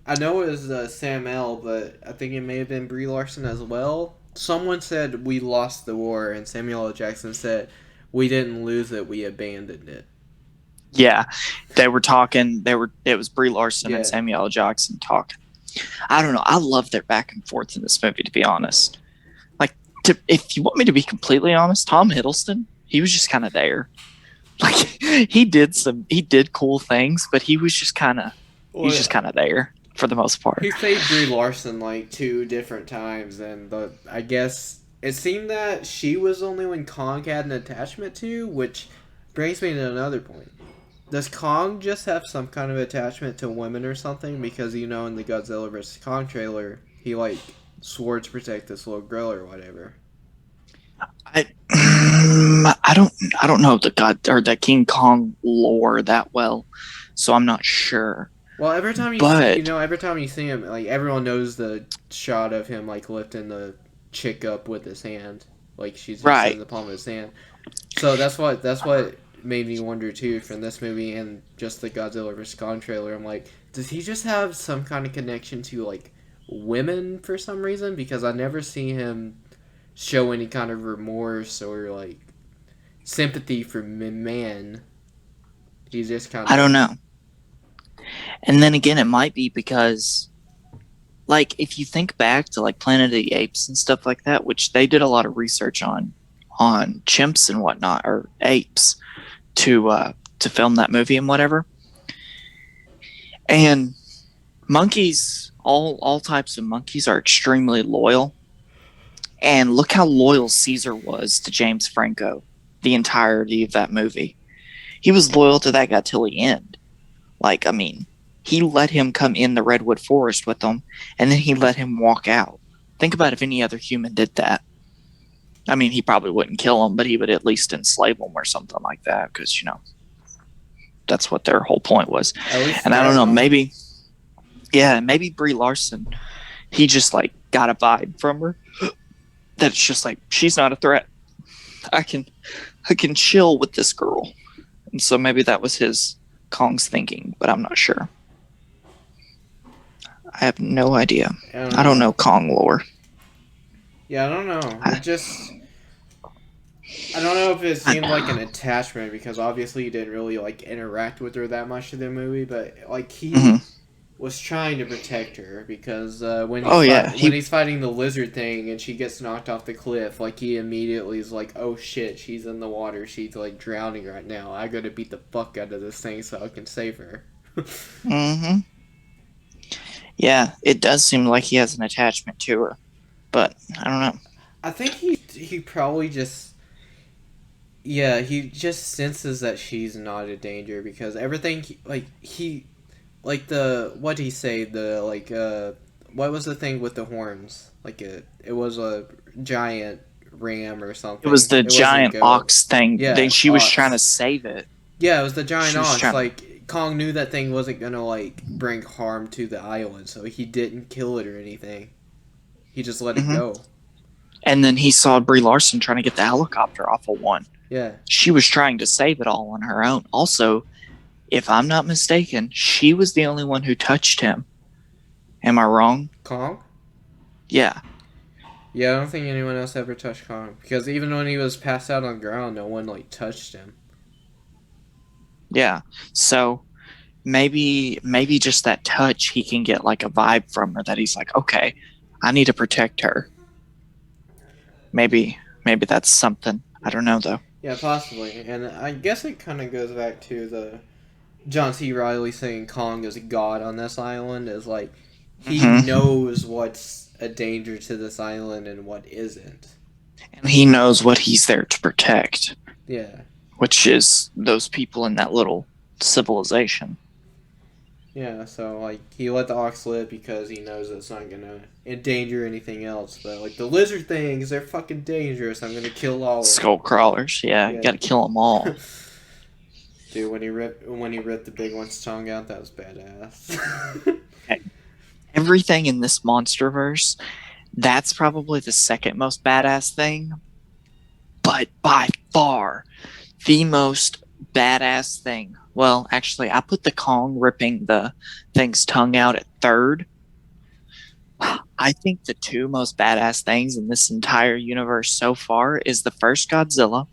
I: I know it was Sam L., but I think it may have been Brie Larson as well. Someone said, we lost the war, and Samuel L. Jackson said, we didn't lose it, we abandoned it.
H: Yeah, they were talking. It was Brie Larson and Samuel L. Jackson talking. I don't know. I love their back and forth in this movie, to be honest. Like, if you want me to be completely honest, Tom Hiddleston, he was just kind of there. Like, he did cool things, but he was just kind of there for the most part.
I: He played Brie Larson like 2 different times, and I guess it seemed that she was the only one Kong had an attachment to, which brings me to another point. Does Kong just have some kind of attachment to women or something? Because, you know, in the Godzilla vs. Kong trailer, he, like, swore to protect this little girl or whatever.
H: I don't know the God or the King Kong lore that well, so I'm not sure.
I: Well, every time every time you see him, like everyone knows the shot of him like lifting the chick up with his hand, like she's just in
H: Right.
I: the palm of his hand. So that's what made me wonder too from this movie and just the Godzilla vs Kong trailer. I'm like, does he just have some kind of connection to like women for some reason? Because I never see him show any kind of remorse or like sympathy for men. He's just kind of.
H: I don't know. And then again, it might be because, like, if you think back to like Planet of the Apes and stuff like that, which they did a lot of research on chimps and whatnot or apes to film that movie and whatever. And monkeys, all types of monkeys are extremely loyal. And look how loyal Caesar was to James Franco the entirety of that movie. He was loyal to that guy till the end. Like, I mean, he let him come in the redwood forest with him, and then he let him walk out. Think about if any other human did that. I mean, he probably wouldn't kill him, but he would at least enslave him or something like that, because, you know, that's what their whole point was. And I don't know, maybe Brie Larson, he just, like, got a vibe from her that's just like, she's not a threat. I can chill with this girl. And so maybe that was Kong's thinking, but I'm not sure. I have no idea. I don't know Kong lore.
I: Yeah, I don't know. I don't know if it seemed like an attachment because obviously he didn't really like interact with her that much in the movie, but like he was trying to protect her because when he's fighting the lizard thing and she gets knocked off the cliff, like he immediately is like, "Oh shit, she's in the water. She's like drowning right now. I gotta beat the fuck out of this thing so I can save her."
H: Yeah, it does seem like he has an attachment to her, but I don't know.
I: I think he probably just. Yeah, he just senses that she's not a danger because everything what did he say, what was the thing with the horns, like it was a giant ram or something.
H: It was the giant ox thing.
I: Yeah,
H: then she was trying to save it.
I: Yeah, it was the giant ox. Like Kong knew that thing wasn't gonna like bring harm to the island, so he didn't kill it or anything. He just let it go.
H: And then he saw Brie Larson trying to get the helicopter off of one.
I: Yeah.
H: She was trying to save it all on her own. Also, if I'm not mistaken, she was the only one who touched him. Am I wrong?
I: Kong?
H: Yeah.
I: Yeah, I don't think anyone else ever touched Kong. Because even when he was passed out on the ground, no one, like, touched him.
H: Yeah. So, maybe just that touch, he can get, like, a vibe from her that he's like, okay, I need to protect her. Maybe that's something. I don't know, though.
I: Yeah, possibly. And I guess it kind of goes back to the John C. Reilly saying Kong is a god on this island. Is like, he knows what's a danger to this island and what isn't.
H: And he knows what he's there to protect.
I: Yeah.
H: Which is those people in that little civilization.
I: Yeah, so, like, he let the ox live because he knows it's not gonna endanger anything else. But, like, the lizard things, they're fucking dangerous. I'm gonna kill all of them.
H: Skull crawlers, yeah. You gotta kill them all.
I: Dude, when he ripped the big one's tongue out, that was badass.
H: Everything in this MonsterVerse, that's probably the second most badass thing. But by far, the most badass thing. Well, actually, I put the Kong ripping the thing's tongue out at third. I think the two most badass things in this entire universe so far is the first Godzilla,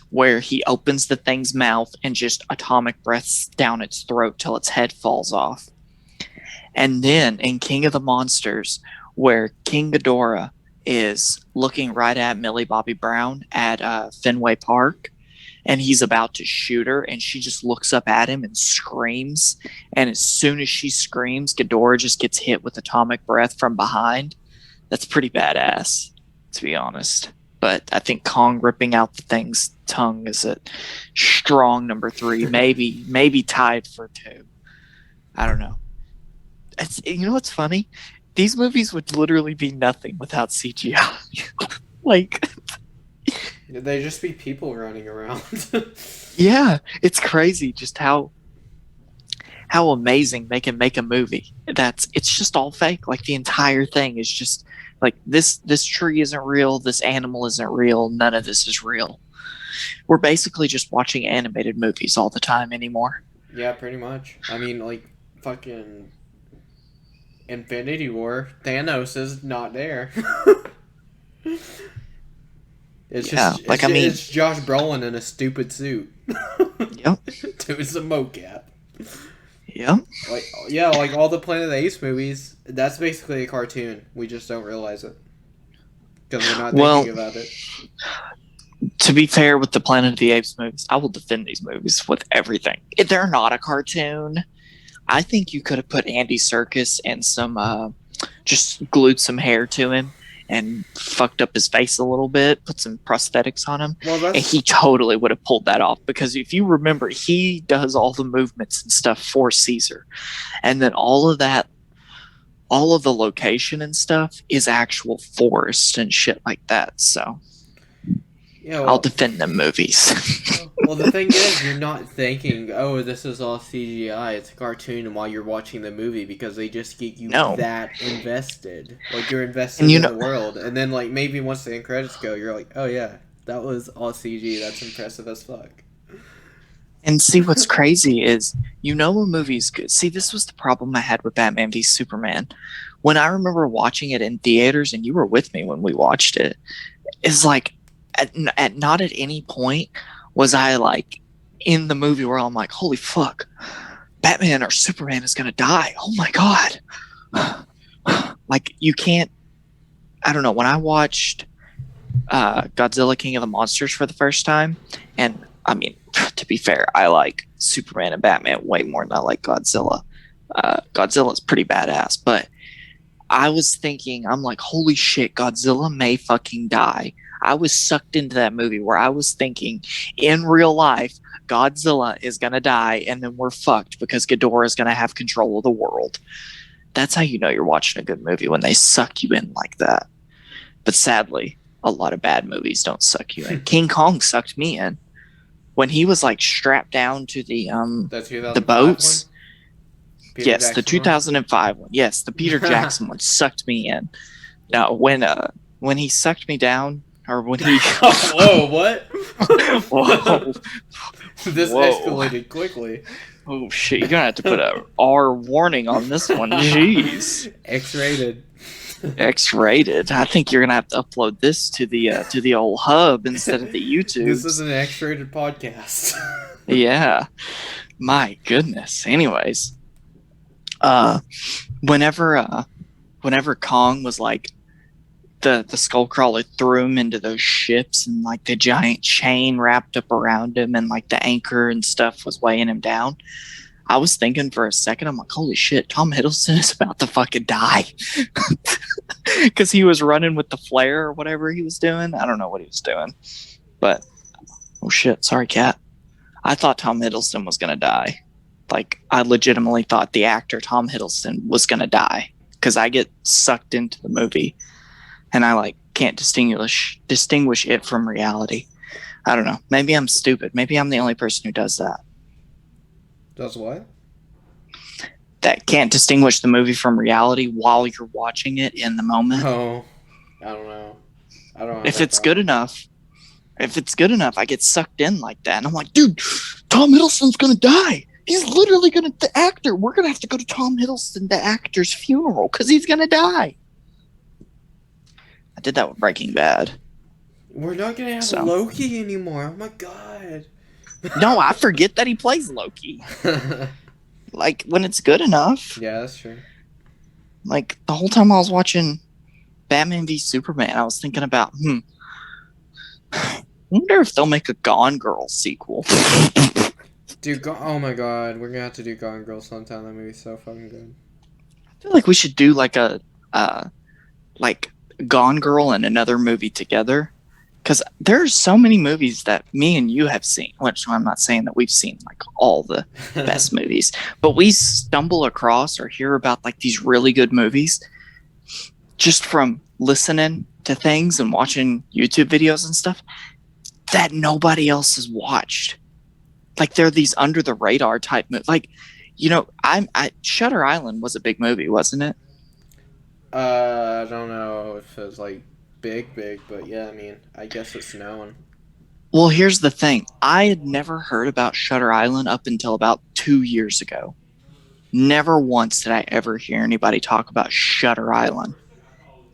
H: where he opens the thing's mouth and just atomic breaths down its throat till its head falls off. And then in King of the Monsters, where King Ghidorah is looking right at Millie Bobby Brown at Fenway Park, and he's about to shoot her, and she just looks up at him and screams. And as soon as she screams, Ghidorah just gets hit with atomic breath from behind. That's pretty badass, to be honest. But I think Kong ripping out the thing's tongue is a strong number 3, maybe tied for 2. I don't know. You know what's funny? These movies would literally be nothing without CGI. Like,
I: They just be people running around.
H: Yeah, it's crazy just how amazing they can make a movie. It's just all fake. Like the entire thing is just like this tree isn't real, this animal isn't real, none of this is real. We're basically just watching animated movies all the time anymore.
I: Yeah, pretty much. I mean, like, fucking Infinity War, Thanos is not there. It's it's Josh Brolin in a stupid suit.
H: Yep.
I: Doing some mocap.
H: Yep.
I: Like all the Planet of the Apes movies, that's basically a cartoon. We just don't realize it. Because we're not thinking about it.
H: To be fair with the Planet of the Apes movies, I will defend these movies with everything. If they're not a cartoon, I think you could have put Andy Serkis and just glued some hair to him and fucked up his face a little bit, put some prosthetics on him, and he totally would have pulled that off. Because if you remember, he does all the movements and stuff for Caesar, and then all of the location and stuff is actual forest and shit like that. So
I: yeah,
H: I'll defend them movies.
I: Well, the thing is, you're not thinking, oh, this is all CGI, it's a cartoon, and while you're watching the movie, because they just get you that invested. Like, you're invested in the world. And then, like, maybe once the end credits go, you're like, oh, yeah, that was all CG, that's impressive as fuck.
H: And see, what's crazy is, a movie's good. See, this was the problem I had with Batman v Superman. When I remember watching it in theaters, and you were with me when we watched it, it's like, not at any point was I like in the movie where I'm like, holy fuck, Batman or Superman is gonna die. Oh my god. Like, you can't. I don't know. When I watched Godzilla King of the Monsters for the first time, and I mean, to be fair, I like Superman and Batman way more than I like Godzilla. Godzilla's pretty badass, but I was thinking, I'm like, holy shit, Godzilla may fucking die. I was sucked into that movie where I was thinking, in real life, Godzilla is going to die and then we're fucked because Ghidorah is going to have control of the world. That's how you know you're watching a good movie, when they suck you in like that. But sadly, a lot of bad movies don't suck you in. King Kong sucked me in. When he was like strapped down to the boats. Yes, the 2005 one. Yes, the Peter Jackson one sucked me in. Now, when he sucked me down, or when he...
I: Whoa, what?
H: Whoa.
I: This escalated quickly.
H: Oh, shit. You're going to have to put a R warning on this one. Jeez.
I: X-rated.
H: X-rated. I think you're going to have to upload this to the old hub instead of the YouTube.
I: This is an X-rated podcast.
H: Yeah. My goodness. Anyways. Whenever Kong was like, the Skullcrawler threw him into those ships, and like the giant chain wrapped up around him, and like the anchor and stuff was weighing him down, I was thinking for a second, I'm like, holy shit, Tom Hiddleston is about to fucking die. Because he was running with the flare or whatever he was doing. I don't know what he was doing. But, oh shit, sorry, cat. I thought Tom Hiddleston was going to die. Like, I legitimately thought the actor Tom Hiddleston was going to die. Because I get sucked into the movie. And I like can't distinguish it from reality. I don't know. Maybe I'm stupid. Maybe I'm the only person who does that.
I: Does what?
H: That can't distinguish the movie from reality while you're watching it in the moment.
I: Oh, I don't know. I don't know.
H: If it's good enough, I get sucked in like that. And I'm like, dude, Tom Hiddleston's going to die. He's literally the actor. We're going to have to go to Tom Hiddleston, the actor's funeral, because he's going to die. I did that with Breaking Bad.
I: We're not going to have Loki anymore. Oh my god.
H: No, I forget that he plays Loki. Like, when it's good enough.
I: Yeah, that's true.
H: Like, the whole time I was watching Batman v Superman, I was thinking about, I wonder if they'll make a Gone Girl sequel.
I: Dude, oh my god, we're going to have to do Gone Girl sometime. That movie's so fucking good.
H: I feel like we should do like a, Gone Girl and another movie together, because there's so many movies that me and you have seen, which I'm not saying that we've seen like all the best movies, but we stumble across or hear about like these really good movies just from listening to things and watching YouTube videos and stuff. that nobody else has watched. Like they're these under the radar type movies. Like, Shutter Island was a big movie, wasn't it?
I: I don't know if it was like big, but yeah, I mean, I guess it's known.
H: Well, here's the thing. I had never heard about Shutter Island up until about 2 years ago. Never once did I ever hear anybody talk about Shutter Island.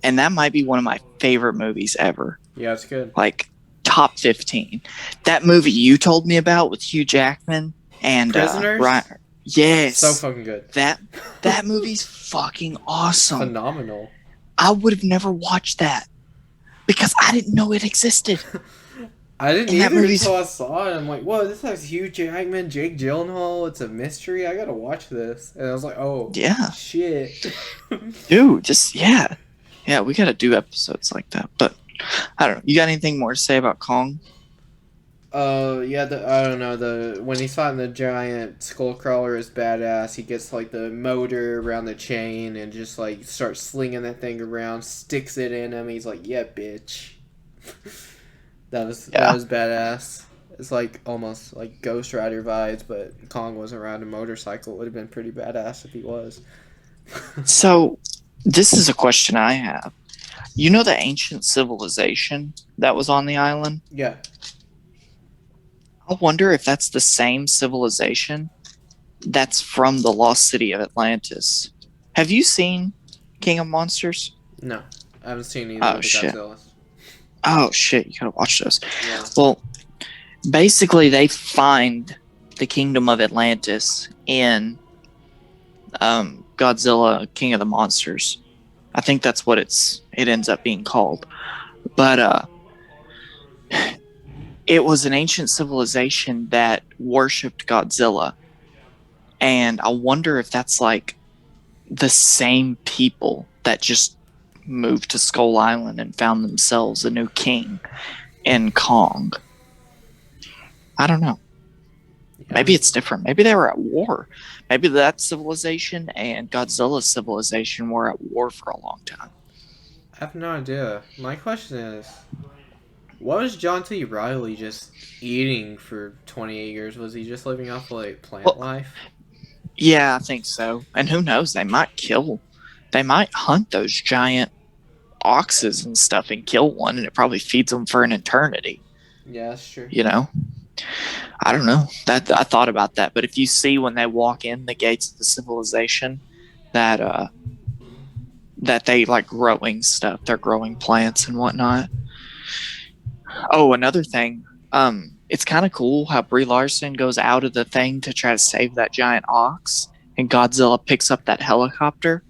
H: And that might be one of my favorite movies ever.
I: Yeah, it's good.
H: Like, top 15. That movie you told me about with Hugh Jackman and
I: Prisoners?
H: Ryan. Yes.
I: So fucking good.
H: That movie's fucking awesome.
I: Phenomenal.
H: I would have never watched that because I didn't know it existed.
I: I didn't either until I saw it. I'm like, whoa, this has Hugh Jackman, Jake Gyllenhaal. It's a mystery. I gotta watch this. And I was like, oh,
H: yeah,
I: shit.
H: Dude, yeah, we gotta do episodes like that. But I don't know. You got anything more to say about Kong?
I: Yeah, I don't know. When he's fighting the giant skull crawler is badass. He gets like the motor around the chain and just like starts slinging that thing around, sticks it in him. He's like, yeah, bitch. That was badass. It's like almost like Ghost Rider vibes, but Kong wasn't riding a motorcycle. It would have been pretty badass if he was.
H: So, this is a question I have. You know the ancient civilization that was on the island?
I: Yeah.
H: I wonder if that's the same civilization that's from the lost city of Atlantis. Have you seen King of Monsters?
I: No, I haven't seen either of the Godzillas.
H: Oh shit, you gotta watch those.
I: Yeah.
H: Well, basically they find the kingdom of Atlantis in Godzilla King of the Monsters. I think that's what it ends up being called. But it was an ancient civilization that worshipped Godzilla. And I wonder if that's like the same people that just moved to Skull Island and found themselves a new king in Kong. I don't know. Yeah. Maybe it's different. Maybe they were at war. Maybe that civilization and Godzilla's civilization were at war for a long time.
I: I have no idea. My question is, what was John C. Reilly just eating for 28 years? Was he just living off like plant life?
H: Yeah, I think so. And who knows? They might hunt those giant oxes and stuff and kill one, and it probably feeds them for an eternity.
I: Yeah, that's true.
H: You know? I don't know. I thought about that. But if you see when they walk in the gates of the civilization that they like growing stuff. They're growing plants and whatnot. Oh, another thing. It's kind of cool how Brie Larson goes out of the thing to try to save that giant ox, and Godzilla picks up that helicopter.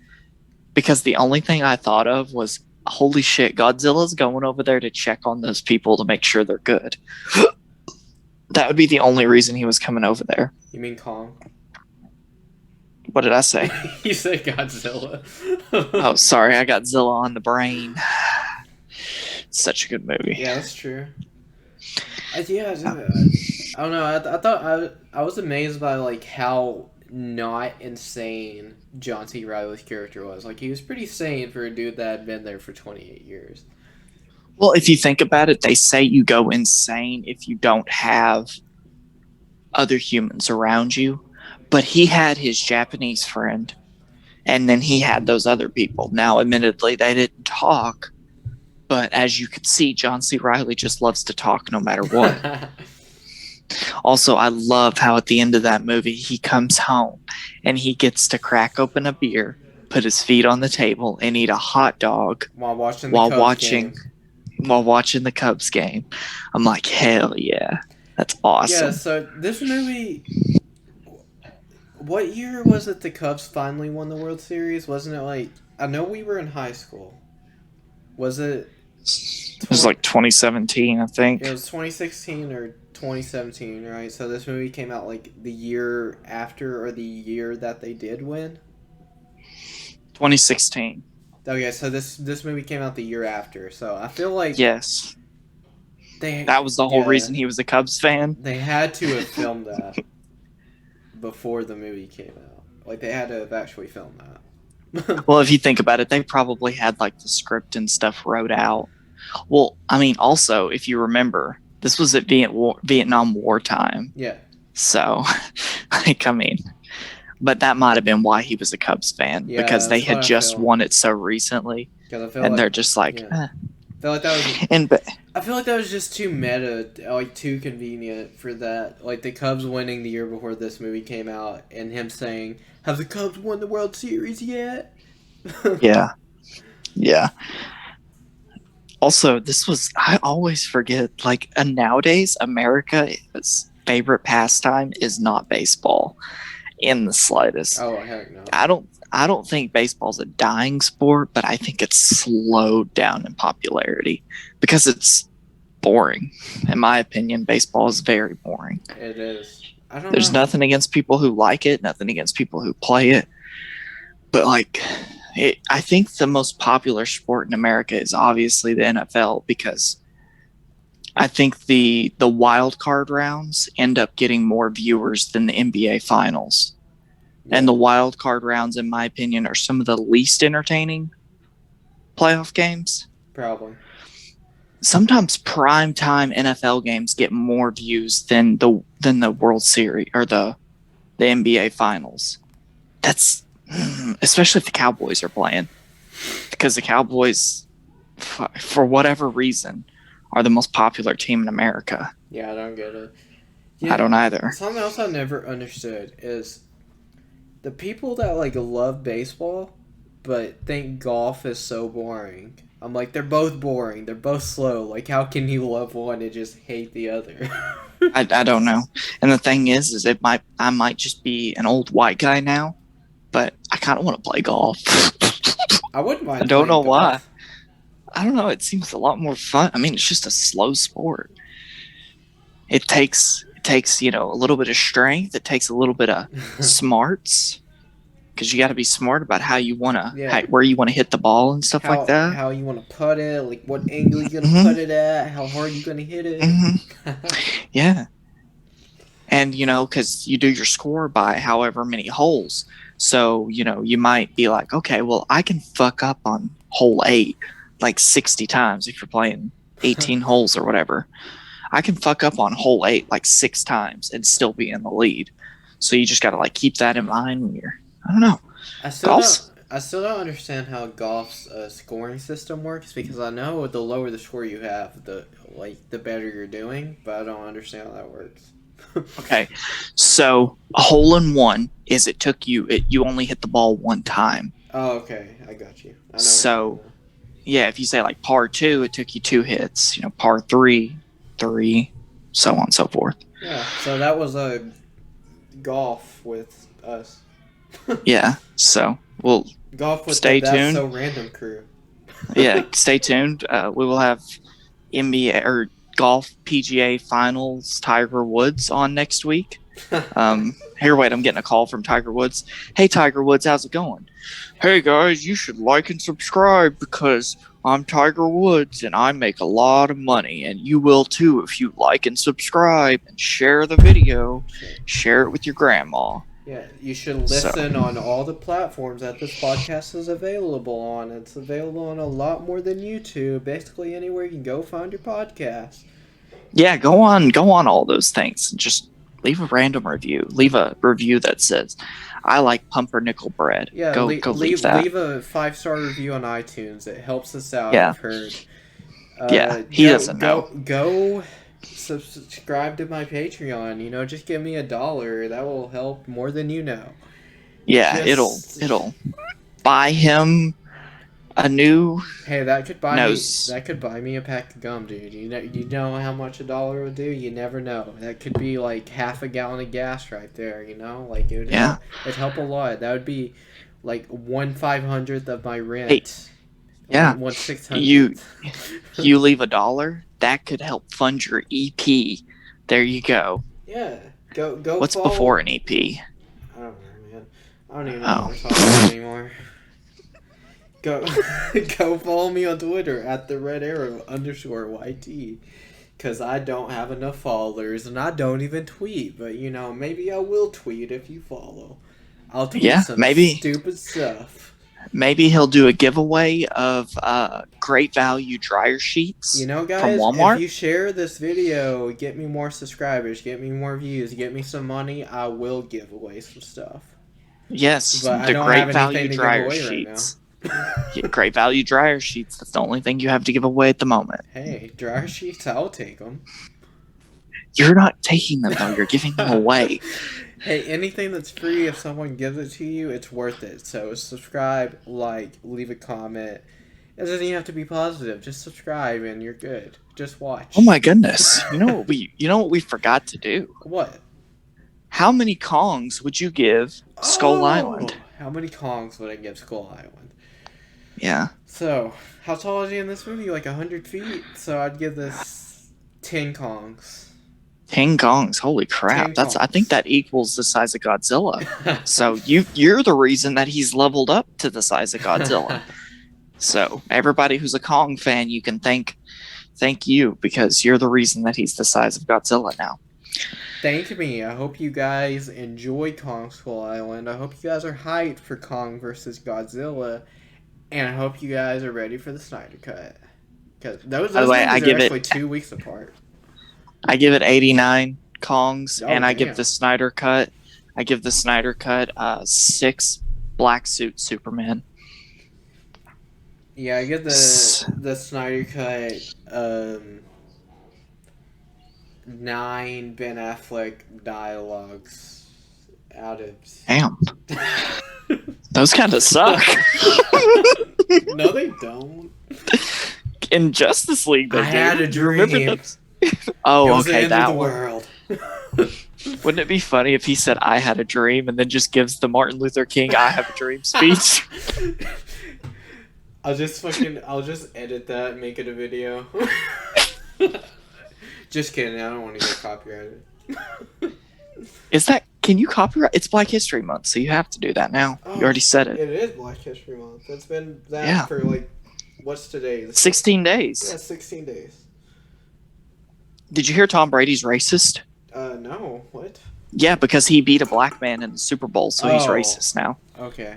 H: Because the only thing I thought of was, holy shit, Godzilla's going over there to check on those people to make sure they're good. That would be the only reason he was coming over there.
I: You mean Kong?
H: What did I say?
I: You said Godzilla.
H: Oh, sorry, I got Zilla on the brain. Such a good movie.
I: Yeah, that's true. I don't know. I thought I was amazed by like how not insane John C. Reilly's character was. Like, he was pretty sane for a dude that had been there for 28 years.
H: Well, if you think about it, they say you go insane if you don't have other humans around you. But he had his Japanese friend, and then he had those other people. Now, admittedly, they didn't talk, but as you can see, John C. Reilly just loves to talk no matter what. Also, I love how at the end of that movie, he comes home and he gets to crack open a beer, put his feet on the table, and eat a hot dog
I: while watching the
H: Cubs game. I'm like, hell yeah, that's awesome.
I: Yeah, so this movie, what year was it the Cubs finally won the World Series? Wasn't it like, I know we were in high school. Was it?
H: It was like 2017, I think.
I: It was 2016 or 2017, right? So this movie came out like the year after or the year that they did win?
H: 2016.
I: Okay, so this movie came out the year after. So I feel like...
H: Yes. That was the whole reason he was a Cubs fan?
I: They had to have filmed that before the movie came out. Like, they had to have actually filmed that.
H: Well, if you think about it, they probably had like the script and stuff wrote out. Well, I mean, also, if you remember, This was at Vietnam War time.
I: Yeah.
H: So, like, I mean, but that might have been why he was a Cubs fan, because they had just won it so recently, and they're just like,
I: I feel like that was. I feel like that was just too meta, like too convenient for that. Like the Cubs winning the year before this movie came out, and him saying, "Have the Cubs won the World Series yet?"
H: Yeah. Also, I always forget, like, nowadays, America's favorite pastime is not baseball in the slightest.
I: Oh, heck no.
H: I don't think baseball's a dying sport, but I think it's slowed down in popularity because it's boring. In my opinion, baseball is very boring.
I: It is.
H: There's nothing against people who like it, nothing against people who play it, but like, I think the most popular sport in America is obviously the NFL, because I think the wild card rounds end up getting more viewers than the NBA finals. Yeah. And the wild card rounds, in my opinion, are some of the least entertaining playoff games.
I: Probably.
H: Sometimes primetime NFL games get more views than the World Series or the NBA finals. That's especially if the Cowboys are playing, because the Cowboys, for whatever reason, are the most popular team in America.
I: Yeah, I don't get it.
H: I don't either.
I: Something else I never understood is the people that like love baseball but think golf is so boring. I'm like, they're both boring. They're both slow. Like, how can you love one and just hate the other?
H: I don't know. And the thing is I might just be an old white guy now, but I kind of want to play golf.
I: I wouldn't mind.
H: I don't know why. I don't know. It seems a lot more fun. I mean, it's just a slow sport. It takes a little bit of strength. It takes a little bit of smarts, because you got to be smart about how you want to, where you want to hit the ball and stuff like that.
I: How you want to putt it, like what angle you gonna put it at, how hard you gonna hit it.
H: Yeah. And because you do your score by however many holes. So, you might be like, okay, well, I can fuck up on hole 8 like 60 times if you're playing 18 holes or whatever. I can fuck up on hole 8 like 6 times and still be in the lead. So you just got to like keep that in mind when you're, I don't know.
I: I still don't understand how golf's scoring system works, because I know the lower the score you have, the better you're doing, but I don't understand how that works.
H: Okay, so a hole in one is you only hit the ball one time.
I: Oh, okay, I got you. I know.
H: So, yeah, if you say like par 2, it took you 2 hits. Par 3, 3, so on and so forth.
I: Yeah, so that was a golf with us.
H: Yeah, so we'll
I: golf with
H: stay tuned.
I: That's So Random crew.
H: Yeah, stay tuned. We will have NBA or golf PGA Finals Tiger Woods on next week. Here, wait, I'm getting a call from Tiger Woods. Hey, Tiger Woods, how's it going? Hey, guys, you should like and subscribe because I'm Tiger Woods and I make a lot of money, and you will too if you like and subscribe and share the video. Share it with your grandma.
I: Yeah, you should listen on all the platforms that this podcast is available on. It's available on a lot more than YouTube. Basically, anywhere you can go find your podcast.
H: Yeah, go on all those things. Just leave a random review. Leave a review that says, "I like pumpernickel bread."
I: Yeah,
H: go leave that.
I: Leave a 5-star review on iTunes. It helps us out.
H: Yeah.
I: I've heard.
H: He doesn't know.
I: Go subscribe to my Patreon. Just give me $1. That will help more than you know.
H: Yeah, it'll buy him a new.
I: Hey, that could buy
H: nose.
I: me. That could buy me a pack of gum, dude. You know how much $1 would do? You never know. That could be like half a gallon of gas right there. Like it would.
H: Yeah.
I: It'd help a lot. That would be like 1/500th of my rent.
H: Hey, yeah.
I: 1/600th.
H: You leave $1. That could help fund your EP. There you go.
I: Yeah. Go.
H: What's before an EP?
I: I don't know, man. I don't even know what we're talking about anymore. Go follow me on Twitter at @RedArrow_YT, because I don't have enough followers and I don't even tweet. But maybe I will tweet if you follow. I'll tweet some
H: maybe.
I: stupid stuff.
H: Maybe he'll do a giveaway of great value dryer sheets
I: You know,
H: from
I: guys,
H: Walmart.
I: if you share this video, get me more subscribers, get me more views, get me some money, I will give away some stuff.
H: Yes,
I: But I
H: the
I: don't
H: great
I: have
H: value
I: anything to give
H: dryer
I: away
H: sheets.
I: right now.
H: Yeah, great value dryer sheets. That's the only thing you have to give away at the moment.
I: Hey, dryer sheets, I'll take them.
H: You're not taking them though. You're giving them away.
I: Hey, anything that's free, if someone gives it to you, it's worth it. So subscribe, like, leave a comment. It doesn't even have to be positive. Just subscribe and you're good. Just watch.
H: Oh my goodness! You know what we forgot to do?
I: What?
H: How many Kongs would you give Skull Island?
I: How many Kongs would I give Skull Island?
H: Yeah.
I: So, how tall is he in this movie? Like 100 feet? So I'd give this 10 Kongs.
H: 10 Kongs, holy crap!
I: 10
H: I think that equals the size of Godzilla. So you're the reason that he's leveled up to the size of Godzilla. So everybody who's a Kong fan, you can thank you because you're the reason that he's the size of Godzilla now.
I: Thank me. I hope you guys enjoy Kong Skull Island. I hope you guys are hyped for Kong versus Godzilla, and I hope you guys are ready for the Snyder Cut. Because those movies are actually 2 weeks apart.
H: I give it 89 Kongs,
I: Oh,
H: and I
I: damn.
H: give the Snyder Cut. 6 black suit Superman.
I: Yeah, I get the Snyder Cut 9 Ben Affleck dialogues out of.
H: Damn. Those kind of suck.
I: No, they don't.
H: In Justice League, they
I: I had a dream.
H: Remember those? Oh,
I: It was the
H: okay,
I: end
H: that
I: of the
H: one.
I: world.
H: Wouldn't it be funny if he said "I had a dream" and then just gives the Martin Luther King "I have a dream" speech?
I: I'll just edit that and make it a video. Just kidding, I don't want to get copyrighted.
H: Can you copyright? It's Black History Month, so you have to do that now.
I: Oh,
H: You already said it.
I: It is Black History Month. It's been that
H: Yeah.
I: for like, what's today?
H: 16 days.
I: Yeah, 16 days.
H: Did you hear Tom Brady's racist?
I: No, what?
H: Yeah, because he beat a black man in the Super Bowl, so he's
I: Oh.
H: racist now.
I: Okay.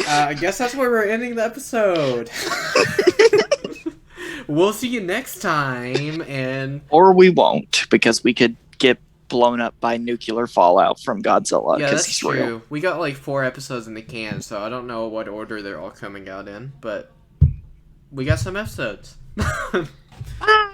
I: I guess that's where we're ending the episode. We'll see you next time, and
H: Or we won't, because we could get blown up by nuclear fallout from Godzilla.
I: yeah,
H: 'cause
I: that's
H: he's
I: true.
H: real.
I: We got like 4 episodes in the can, so I don't know what order they're all coming out in, but we got some episodes.
H: Ah!